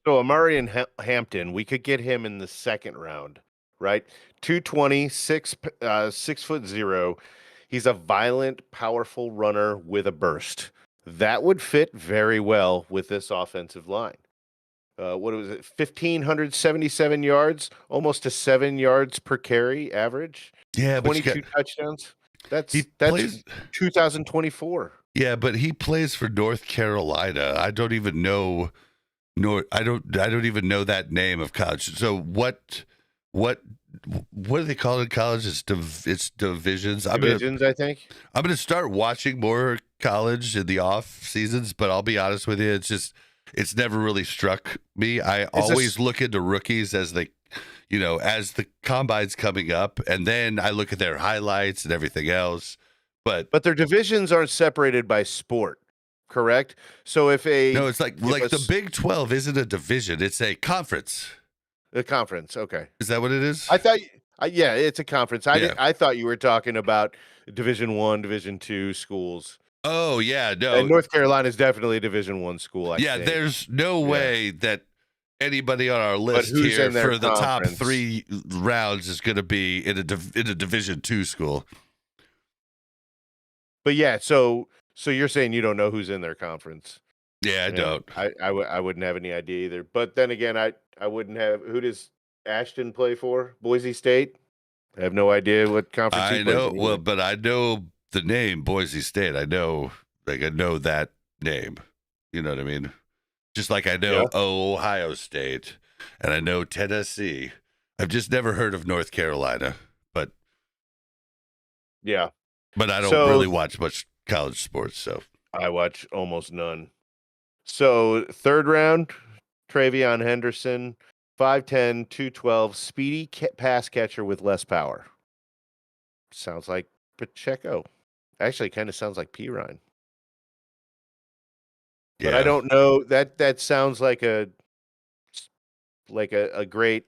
So Amari and Hampton, we could get him in the second round, right? 220, 6'0". He's a violent, powerful runner with a burst. That would fit very well with this offensive line. What was it? 1,577 yards, almost to 7 yards per carry average. Yeah, but 22 touchdowns. That's plays 2024. Yeah, but he plays for North Carolina. I don't even know. I don't even know that name of college. So what do they call it in college? It's divisions. Divisions, I think. I'm gonna start watching more college in the off seasons, but I'll be honest with you, it's never really struck me. I always look into rookies as the combine's coming up, and then I look at their highlights and everything else. But their divisions aren't separated by sport, correct? So if no, it's like the Big 12 isn't a division; it's a conference. The conference, okay. Is that what it is? I thought, yeah, it's a conference. I thought you were talking about Division I, Division II schools. Oh yeah, no. And North Carolina is definitely a Division I school. I think. There's no way that anybody on our list here for the top 3 rounds is going to be in a Division II school. But yeah, so you're saying you don't know who's in their conference? Yeah, I don't. I wouldn't have any idea either. But then again, I wouldn't have. Who does Ashton play for? Boise State. I have no idea what conference. I know. Well, but I know the name Boise State. I know that name. You know what I mean? Just like I know Ohio State and I know Tennessee. I've just never heard of North Carolina, but yeah. But I don't really watch much college sports, so I watch almost none. So third round, Travion Henderson, 5'10", 212, speedy pass catcher with less power. Sounds like Pacheco. Actually, kind of sounds like Pirine. But I don't know. That sounds like a great,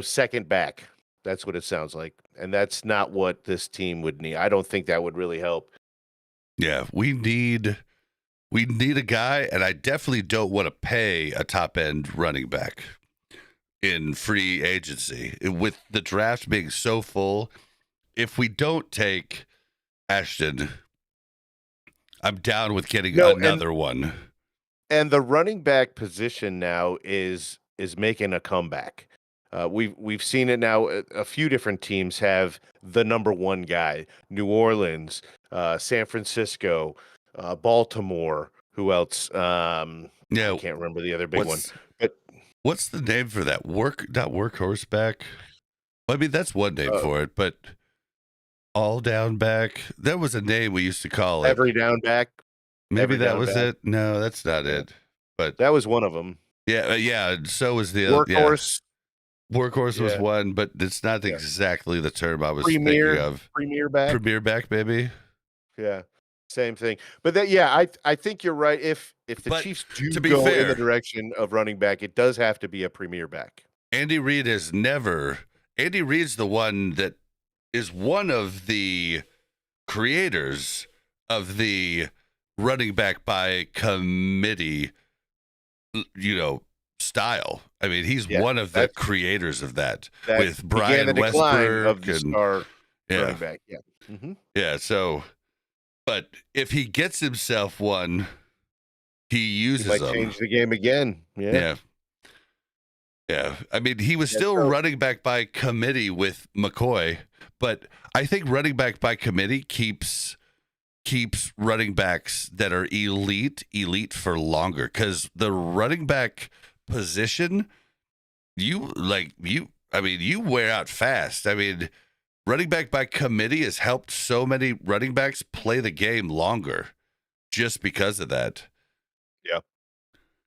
second back. That's what it sounds like. And that's not what this team would need. I don't think that would really help. Yeah, we need a guy, and I definitely don't want to pay a top-end running back in free agency. With the draft being so full, if we don't take Ashton, I'm down with getting another one. And the running back position now is making a comeback. We've seen it now. A few different teams have the number one guy. New Orleans, San Francisco, Baltimore. Who else? I can't remember the other big one. But what's the name for that? Not workhorse back. I mean, that's one name for it, but all down back. That was a name we used to call it. Every down back. Maybe that was it. No, that's not it. But that was one of them. Yeah. So was the workhorse. Workhorse was Yeah. one, but it's not Yeah. exactly the term I was thinking of. Premier back. Premier back, maybe. Yeah. Same thing. But that yeah, I think you're right. If the But Chiefs do to be go in the fair, direction of running back, it does have to be a premier back. Andy Reid has never. Andy Reid's the one that is one of the creators of the running back by committee, style. I mean, he's Yeah, one of the creators of that with began the Brian decline of Westbrook the and star running yeah, back. Yeah. Mhm. yeah. So, but if he gets himself one, he He uses might them. change the game again. Yeah. Yeah. Yeah, I mean, he was Yeah, still so running back by committee with McCoy, but I think running back by committee keeps running backs that are elite for longer, because the running back position, you wear out fast. I mean, running back by committee has helped so many running backs play the game longer just because of that. yeah.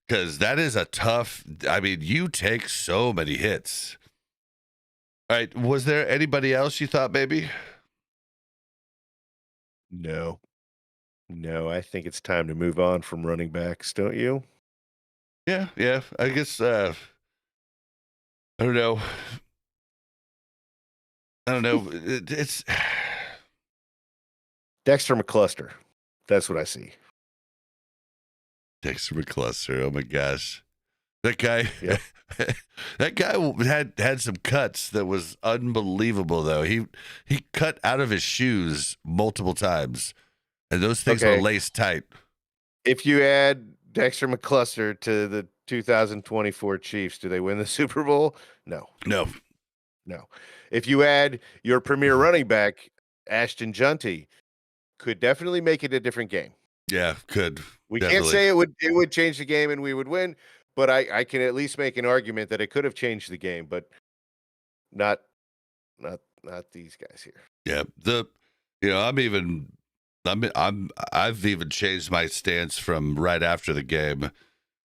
Because that is a tough. I mean, you take so many hits. All right. Was there anybody else you thought maybe? No. No, I think it's time to move on from running backs, don't you? Yeah, yeah. I guess I don't know. I don't know. It's Dexter McCluster. That's what I see. Dexter McCluster. Oh my gosh, that guy. Yep. That guy had some cuts that was unbelievable. Though he cut out of his shoes multiple times, and those things were Okay. laced tight. If you add Dexter McCluster to the 2024 Chiefs, do they win the Super Bowl? No. No. No. If you add your premier running back, Ashton Junty, could definitely make it a different game. Yeah, could. We definitely. can't say it would change the game and we would win, but I can at least make an argument that it could have changed the game, but not these guys here. Yeah, I've even changed my stance from right after the game.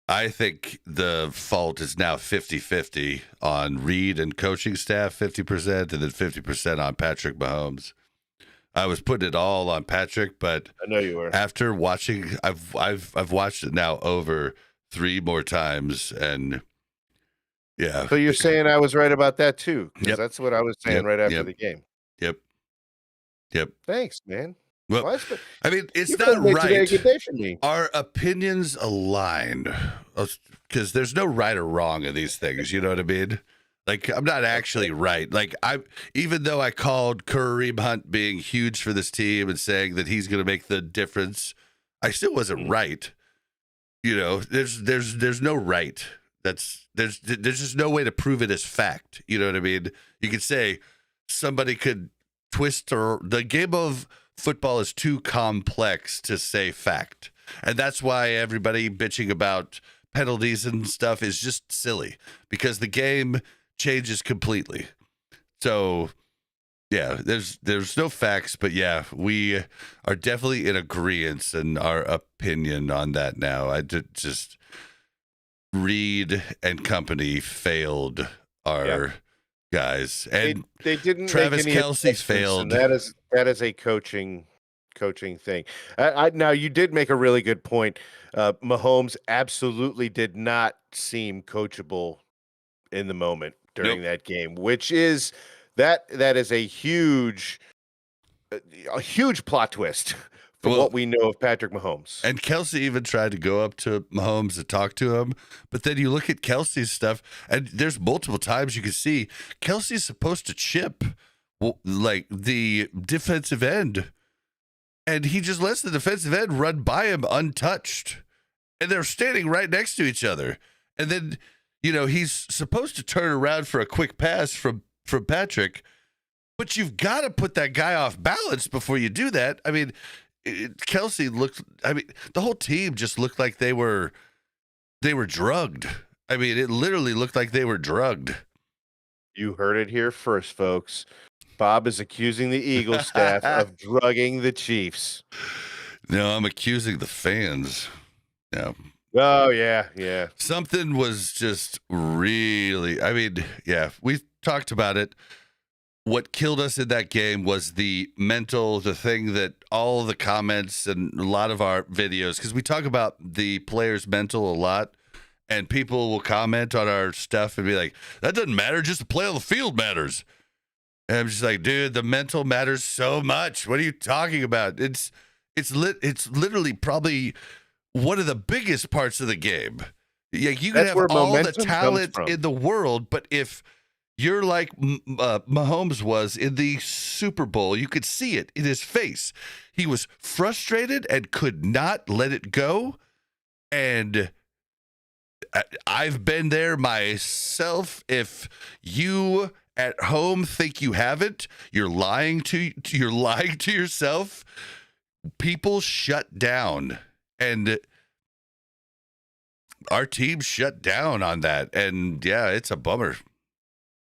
I think the fault is now 50-50 on Reid and coaching staff, 50%, and then 50% on Patrick Mahomes. I was putting it all on Patrick, but I know you were. after watching, I've watched it now over 3 more times, and yeah. So you're saying I was right about that too? Because Yep. that's what I was saying right after the game. Yep. Thanks, man. Well, I mean, it's You've not made right. today a good day for me. Our opinions align, because there's no right or wrong in these things. You know what I mean? Like, I'm not actually right. Like, even though I called Kareem Hunt being huge for this team and saying that he's going to make the difference, I still wasn't right. You know, there's no right. There's just no way to prove it as fact. You know what I mean? You could say somebody could twist, or the game of football is too complex to say fact. And that's why everybody bitching about penalties and stuff is just silly, because the game changes completely. So yeah, there's no facts, but yeah, we are definitely in agreement in our opinion on that now. I just Reid and company failed our guys, and they didn't. Travis make any Kelce failed. And that is a coaching thing. Now you did make a really good point. Mahomes absolutely did not seem coachable in the moment during that game, which is that is a huge plot twist from what we know of Patrick Mahomes. And Kelce even tried to go up to Mahomes to talk to him, but then you look at Kelce's stuff, and there's multiple times you can see Kelce's supposed to chip like the defensive end, and he just lets the defensive end run by him untouched, and they're standing right next to each other. And then, he's supposed to turn around for a quick pass from Patrick, but you've got to put that guy off balance before you do that. I mean, Kelce looked, the whole team just looked like they were drugged. I mean, it literally looked like they were drugged. You heard it here first, folks. Bob is accusing the Eagles staff of drugging the Chiefs. No, I'm accusing the fans. No, Oh yeah, yeah. Something was just really, I mean, yeah, we talked about it. What killed us in that game was the mental, the thing that all the comments and a lot of our videos, because we talk about the players' mental a lot, and people will comment on our stuff and be like, that doesn't matter, just the play on the field matters. And I'm just like, dude, the mental matters so much. What are you talking about? It's literally probably one of the biggest parts of the game. Yeah, you can That's have where all the momentum comes talent from. in the world, but if you're like Mahomes was in the Super Bowl, you could see it in his face. He was frustrated and could not let it go. And I've been there myself. If you at home think you haven't, you're lying to yourself. People shut down, and our team shut down on that. And yeah, it's a bummer.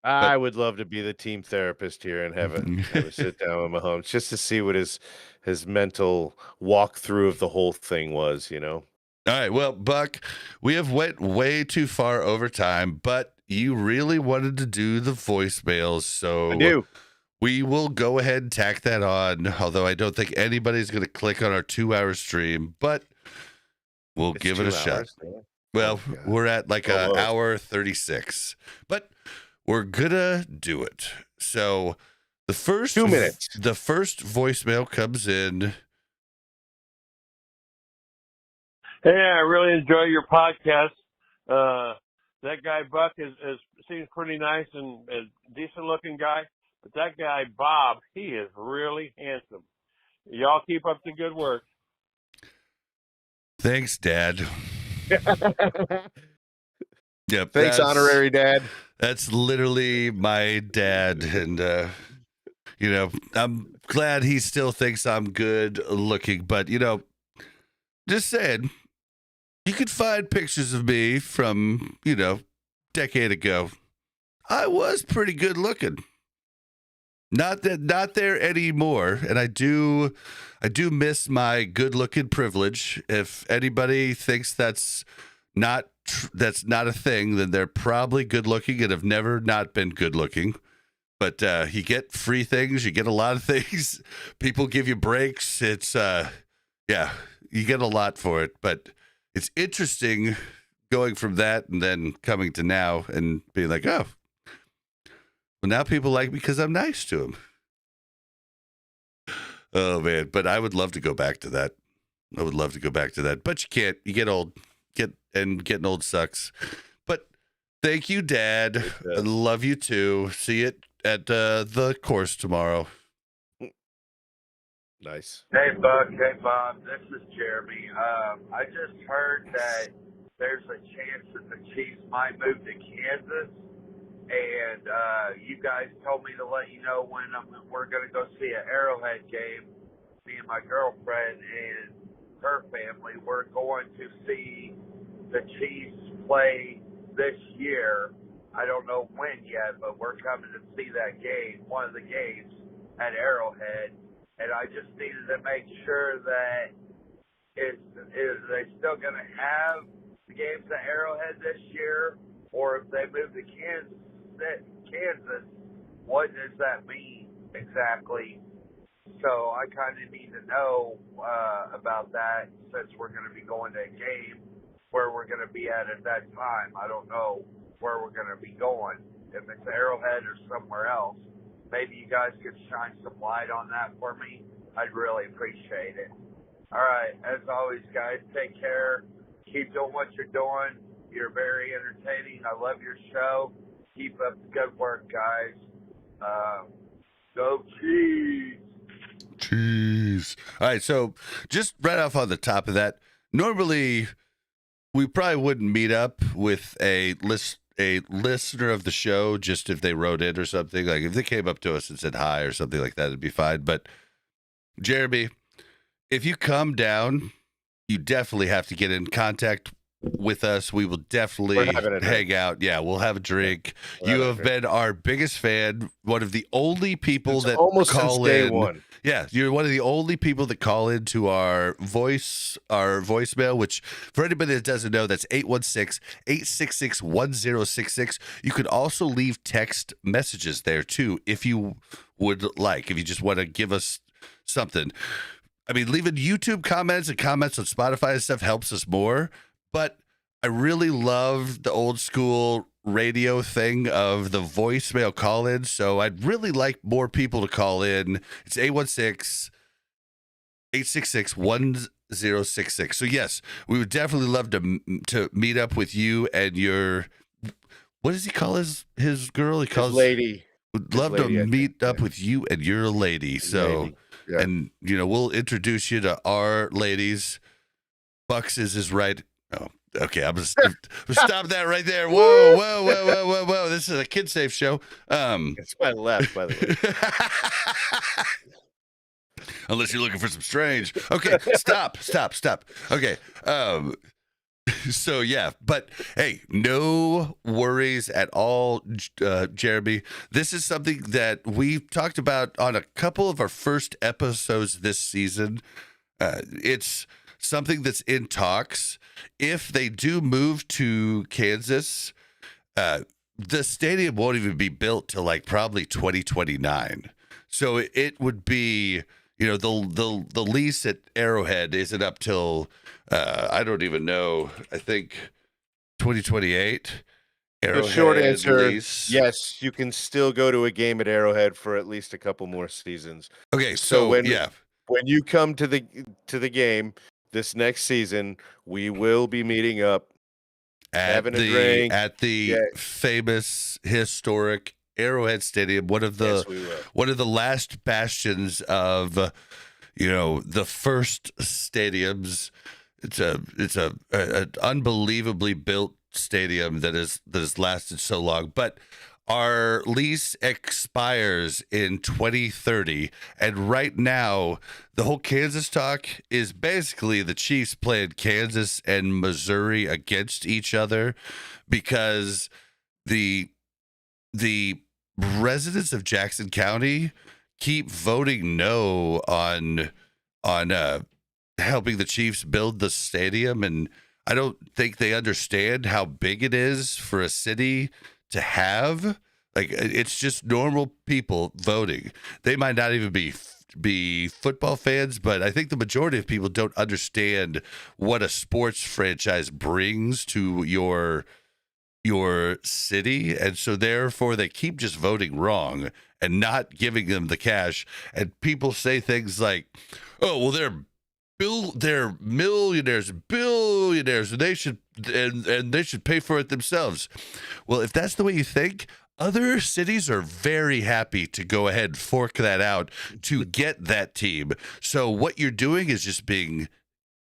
I would love to be the team therapist here and have a sit down with Mahomes just to see what his mental walkthrough of the whole thing was, you know. All right, well, Buck, we have went way too far over time, but you really wanted to do the voicemails, so I do. we will go ahead and tack that on, although I don't think anybody's going to click on our 2-hour stream, but we'll give it a shot. Yeah. Well, we're at like an Almost. hour 36, but we're going to do it. So the first 2 minutes. The first voicemail comes in. Hey, I really enjoy your podcast. That guy Buck seems pretty nice and a decent looking guy, but that guy Bob, he is really handsome. Y'all keep up the good work. Thanks, Dad. Yep. Thanks, honorary dad. That's literally my dad, and you know, I'm glad he still thinks I'm good looking, but you know, just saying. You could find pictures of me from, you know, decade ago. I was pretty good looking. Not there anymore, and I do miss my good looking privilege. If anybody thinks that's not a thing, then they're probably good looking and have never not been good looking. But you get free things, you get a lot of things. People give you breaks. It's yeah, you get a lot for it, but it's interesting going from that and then coming to now and being like, oh, well, now people like me because I'm nice to them. Oh, man. But I would love to go back to that. I would love to go back to that. But you can't. You get old. Getting old sucks. But thank you, Dad. I love you, too. See you at the course tomorrow. Nice. Hey, Buck. Hey, Bob. This is Jeremy. I just heard that there's a chance that the Chiefs might move to Kansas, and you guys told me to let you know when we're going to go see an Arrowhead game. Me and my girlfriend and her family, we're going to see the Chiefs play this year. I don't know when yet, but we're coming to see that game, one of the games at Arrowhead. And I just needed to make sure that is they still going to have the games at Arrowhead this year, or if they move to Kansas, what does that mean exactly? So I kind of need to know about that, since we're going to be going to a game where we're going to be at that time. I don't know where we're going to be going, if it's Arrowhead or somewhere else. Maybe you guys could shine some light on that for me. I'd really appreciate it. All right. As always, guys, take care. Keep doing what you're doing. You're very entertaining. I love your show. Keep up the good work, guys. Go Chiefs. Jeez. All right. So just right off on the top of that, normally we probably wouldn't meet up with a listener of the show just if they wrote in or something. Like if they came up to us and said hi or something like that, it'd be fine. But Jeremy, if you come down, you definitely have to get in contact with us. We will We're definitely having a drink. hang out. Yeah, we'll have a drink. We're You having a have drink. been our biggest fan, one of the only people It's that almost since call day in. one. Yeah, you're one of the only people that call into our voicemail, which for anybody that doesn't know, that's 816-866-1066. You could also leave text messages there too, if you would like, if you just want to give us something. I mean, leaving YouTube comments and comments on Spotify and stuff helps us more, but I really love the old school radio thing of the voicemail call-in, so I'd really like more people to call in. It's 816-866-1066. So yes, we would definitely love to meet up with you and your, what does he call his girl? He calls His lady. Would his love lady, to I meet think, up with you and your lady. So, lady. Yeah. and we'll introduce you to our ladies. Bucks is his right. Oh, okay. I'm just stop that right there. Whoa, whoa, whoa, whoa, whoa, whoa. This is a kid safe show. It's my left, by the way. Unless you're looking for some strange. Okay, stop. Okay. So yeah, but hey, no worries at all, Jeremy. This is something that we've talked about on a couple of our first episodes this season. It's something that's in talks. If they do move to Kansas, the stadium won't even be built till like probably 2029. So it would be, the lease at Arrowhead isn't up till I don't even know. I think 2028. The short answer, lease. yes, you can still go to a game at Arrowhead for at least a couple more seasons. Okay, So when yeah. when you come to the game this next season, we will be meeting up, having a drink. At the Yeah. famous historic Arrowhead Stadium, one of Yes, we will. the last bastions of the first stadiums. It's an unbelievably built stadium that has lasted so long. But our lease expires in 2030, and right now the whole Kansas talk is basically the Chiefs playing Kansas and Missouri against each other, because the residents of Jackson County keep voting no on helping the Chiefs build the stadium, and I don't think they understand how big it is for a city to have. Like, it's just normal people voting. They might not even be football fans, but I think the majority of people don't understand what a sports franchise brings to your city, and so therefore they keep just voting wrong and not giving them the cash. And people say things like, "Oh, well, they're millionaires, billionaires, and they should pay for it themselves." Well, if that's the way you think, other cities are very happy to go ahead and fork that out to get that team. So what you're doing is just being,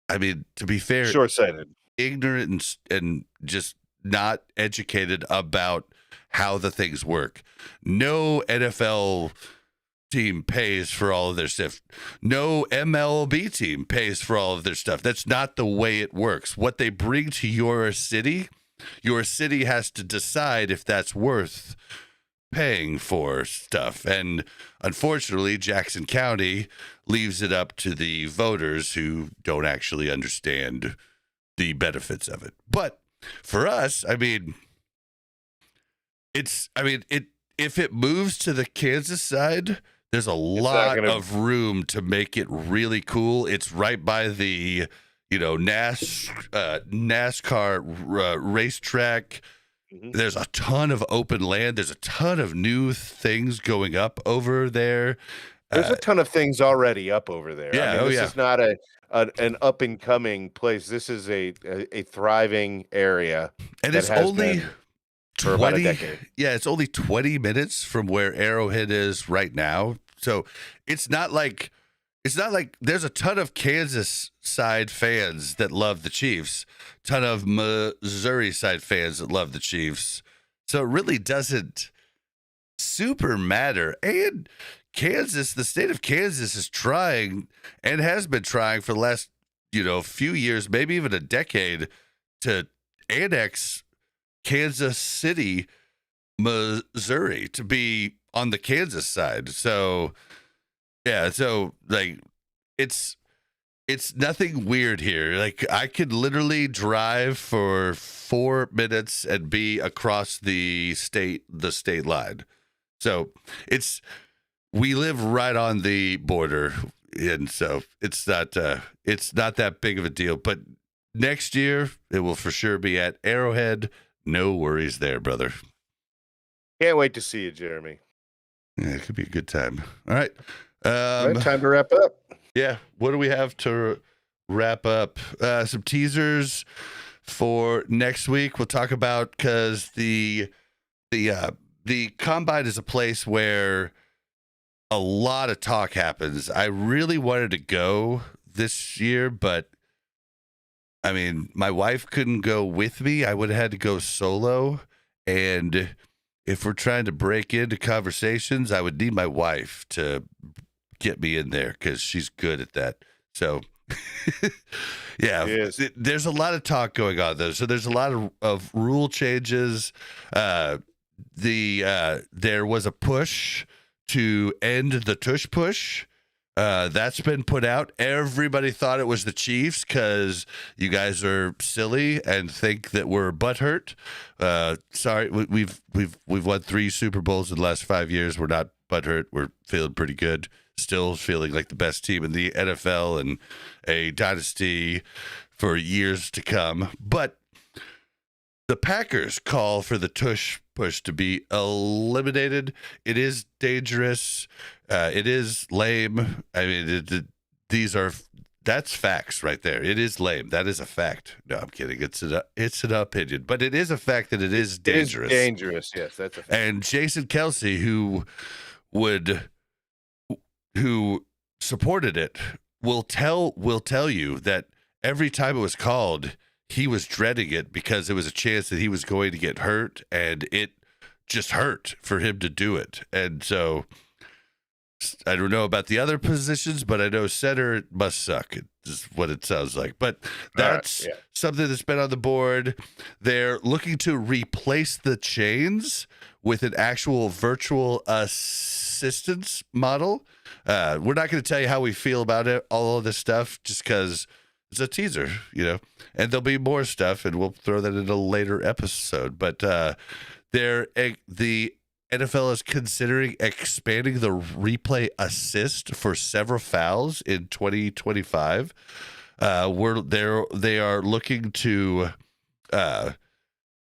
I mean, to be fair, Short-sighted. ignorant and just not educated about how the things work. No NFL team pays for all of their stuff. No MLB team pays for all of their stuff. That's not the way it works. What they bring to your city has to decide if that's worth paying for stuff. And unfortunately, Jackson County leaves it up to the voters who don't actually understand the benefits of it. But for us, if it moves to the Kansas side, there's a lot of room to make it really cool. It's right by the, NASCAR racetrack. Mhm. There's a ton of open land. There's a ton of new things going up over there. There's a ton of things already up over there. Yeah, This is not an up and coming place. This is a thriving area, and that it's has only been for about a 20 decade. Yeah, it's only 20 minutes from where Arrowhead is right now. So it's not like there's a ton of Kansas side fans that love the Chiefs, ton of Missouri side fans that love the Chiefs. So it really doesn't super matter. And Kansas, the state of Kansas, is trying and has been trying for the last few years, maybe even a decade, to annex Kansas City, Missouri, to be on the Kansas side. So yeah, so like it's nothing weird here. Like I could literally drive for 4 minutes and be across the state line. So we live right on the border, and so it's not that big of a deal. But next year it will for sure be at Arrowhead. No worries there, brother. Can't wait to see you, Jeremy. Yeah, it could be a good time. All right. Right, time to wrap up. Yeah. What do we have to wrap up? Some teasers for next week. We'll talk about, because the combine is a place where a lot of talk happens. I really wanted to go this year, but I mean, my wife couldn't go with me. I would have had to go solo. And if we're trying to break into conversations, I would need my wife to get me in there because she's good at that. So, yeah, there's a lot of talk going on, though. So there's a lot of rule changes. There was a push to end the tush push. That's been put out. Everybody thought it was the Chiefs because you guys are silly and think that we're butthurt. Sorry, we've won 3 Super Bowls in the last 5 years. We're not butthurt. We're feeling pretty good. Still feeling like the best team in the NFL and a dynasty for years to come. But the Packers call for the tush push to be eliminated. It is dangerous. It is lame. I mean, that's facts right there. It is lame. That is a fact. No, I'm kidding. It's an opinion, but it is a fact that it is dangerous. It is dangerous. Yes, that's a fact. And Jason Kelsey, who supported it, will tell you that every time it was called, he was dreading it because it was a chance that he was going to get hurt, and it just hurt for him to do it. And so I don't know about the other positions, but I know center must suck. Is what it sounds like. But that's something that's been on the board. They're looking to replace the chains with an actual virtual assistance model. We're not going to tell you how we feel about it, all of this stuff, just because it's a teaser, and there'll be more stuff, and we'll throw that in a later episode. But the NFL is considering expanding the replay assist for several fouls in 2025. They are looking to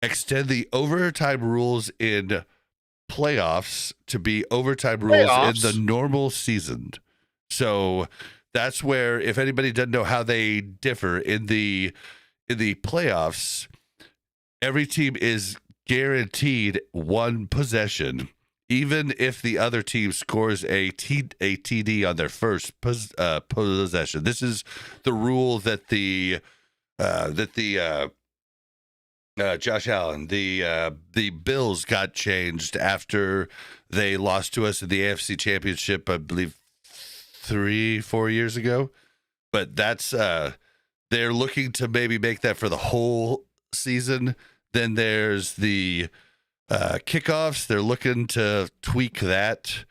extend the overtime rules in playoffs to be overtime rules in the normal season. So that's where, if anybody doesn't know how they differ in the playoffs, every team is guaranteed 1 possession, even if the other team scores a TD on their first possession. This is the rule that Josh Allen, the Bills got changed after they lost to us in the AFC Championship, I believe 3-4 years ago. But that's they're looking to maybe make that for the whole season. Then there's the kickoffs. They're looking to tweak that.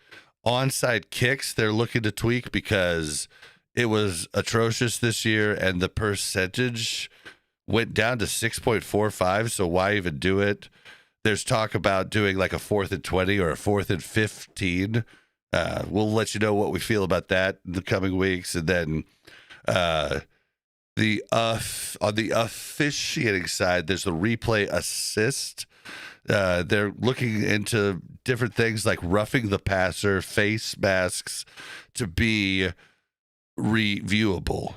Onside kicks, they're looking to tweak because it was atrocious this year, and the percentage went down to 6.45. So why even do it? There's talk about doing like a 4th and 20 or a 4th and 15. We'll let you know what we feel about that in the coming weeks. And then on the officiating side, there's the replay assist. They're looking into different things like roughing the passer, face masks to be reviewable,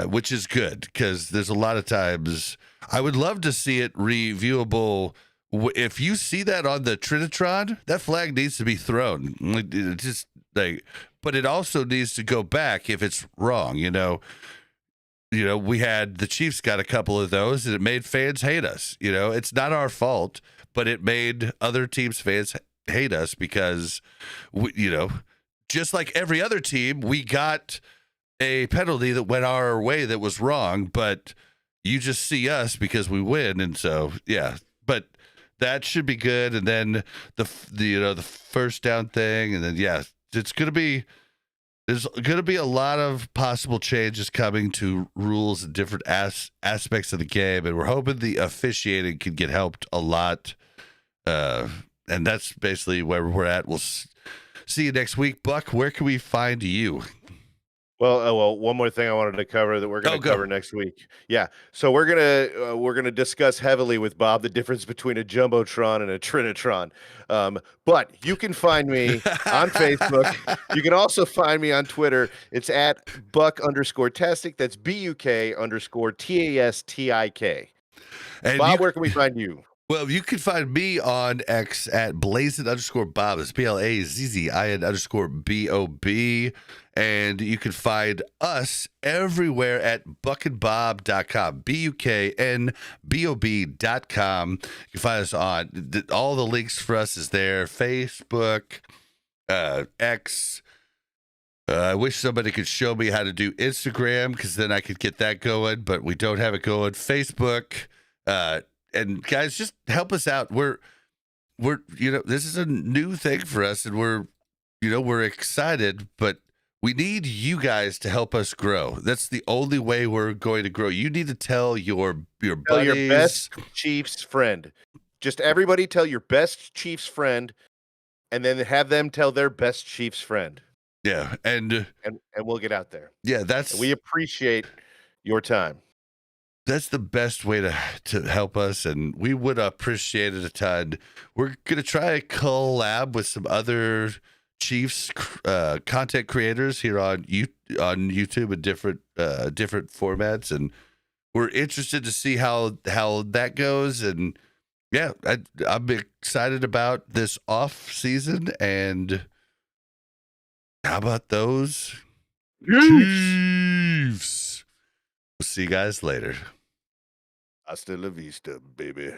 which is good because there's a lot of times I would love to see it reviewable. If you see that on the Trinitron, that flag needs to be thrown. But it also needs to go back if it's wrong. We had the Chiefs got a couple of those, and it made fans hate us. It's not our fault, but it made other teams' fans hate us because just like every other team, we got a penalty that went our way that was wrong, but you just see us because we win, and so yeah. But that should be good. And then the first down thing, and then it's gonna be. There's going to be a lot of possible changes coming to rules and different aspects of the game, and we're hoping the officiating can get helped a lot. And that's basically where we're at. We'll see you next week. Buck, where can we find you? Well, one more thing I wanted to cover that we're going to cover next week. Yeah, so we're gonna discuss heavily with Bob the difference between a jumbotron and a trinitron. But you can find me on Facebook. You can also find me on Twitter. It's at Buck_tastic. That's BUK_TASTIK. And Bob, where can we find you? Well, you can find me on X at Blazin_Bob. It's BLAZZIN_BOB. And you can find us everywhere at buckandbob.com, BUKNBOB.com. You can find us on all the links for us is there. Facebook, X. I wish somebody could show me how to do Instagram because then I could get that going, but we don't have it going. Facebook, and guys, just help us out. We're this is a new thing for us, and we're excited, but we need you guys to help us grow. That's the only way we're going to grow. You need to tell your buddies. Tell your best Chiefs friend. Just everybody tell your best Chiefs friend, and then have them tell their best Chiefs friend. Yeah, and we'll get out there. Yeah, we appreciate your time. That's the best way to help us, and we would appreciate it a ton. We're gonna try a collab with some other Chiefs content creators here on YouTube in different formats, and we're interested to see how that goes. And yeah, I'm excited about this off season. And how about those Chiefs? We'll see you guys later. Hasta la vista, baby.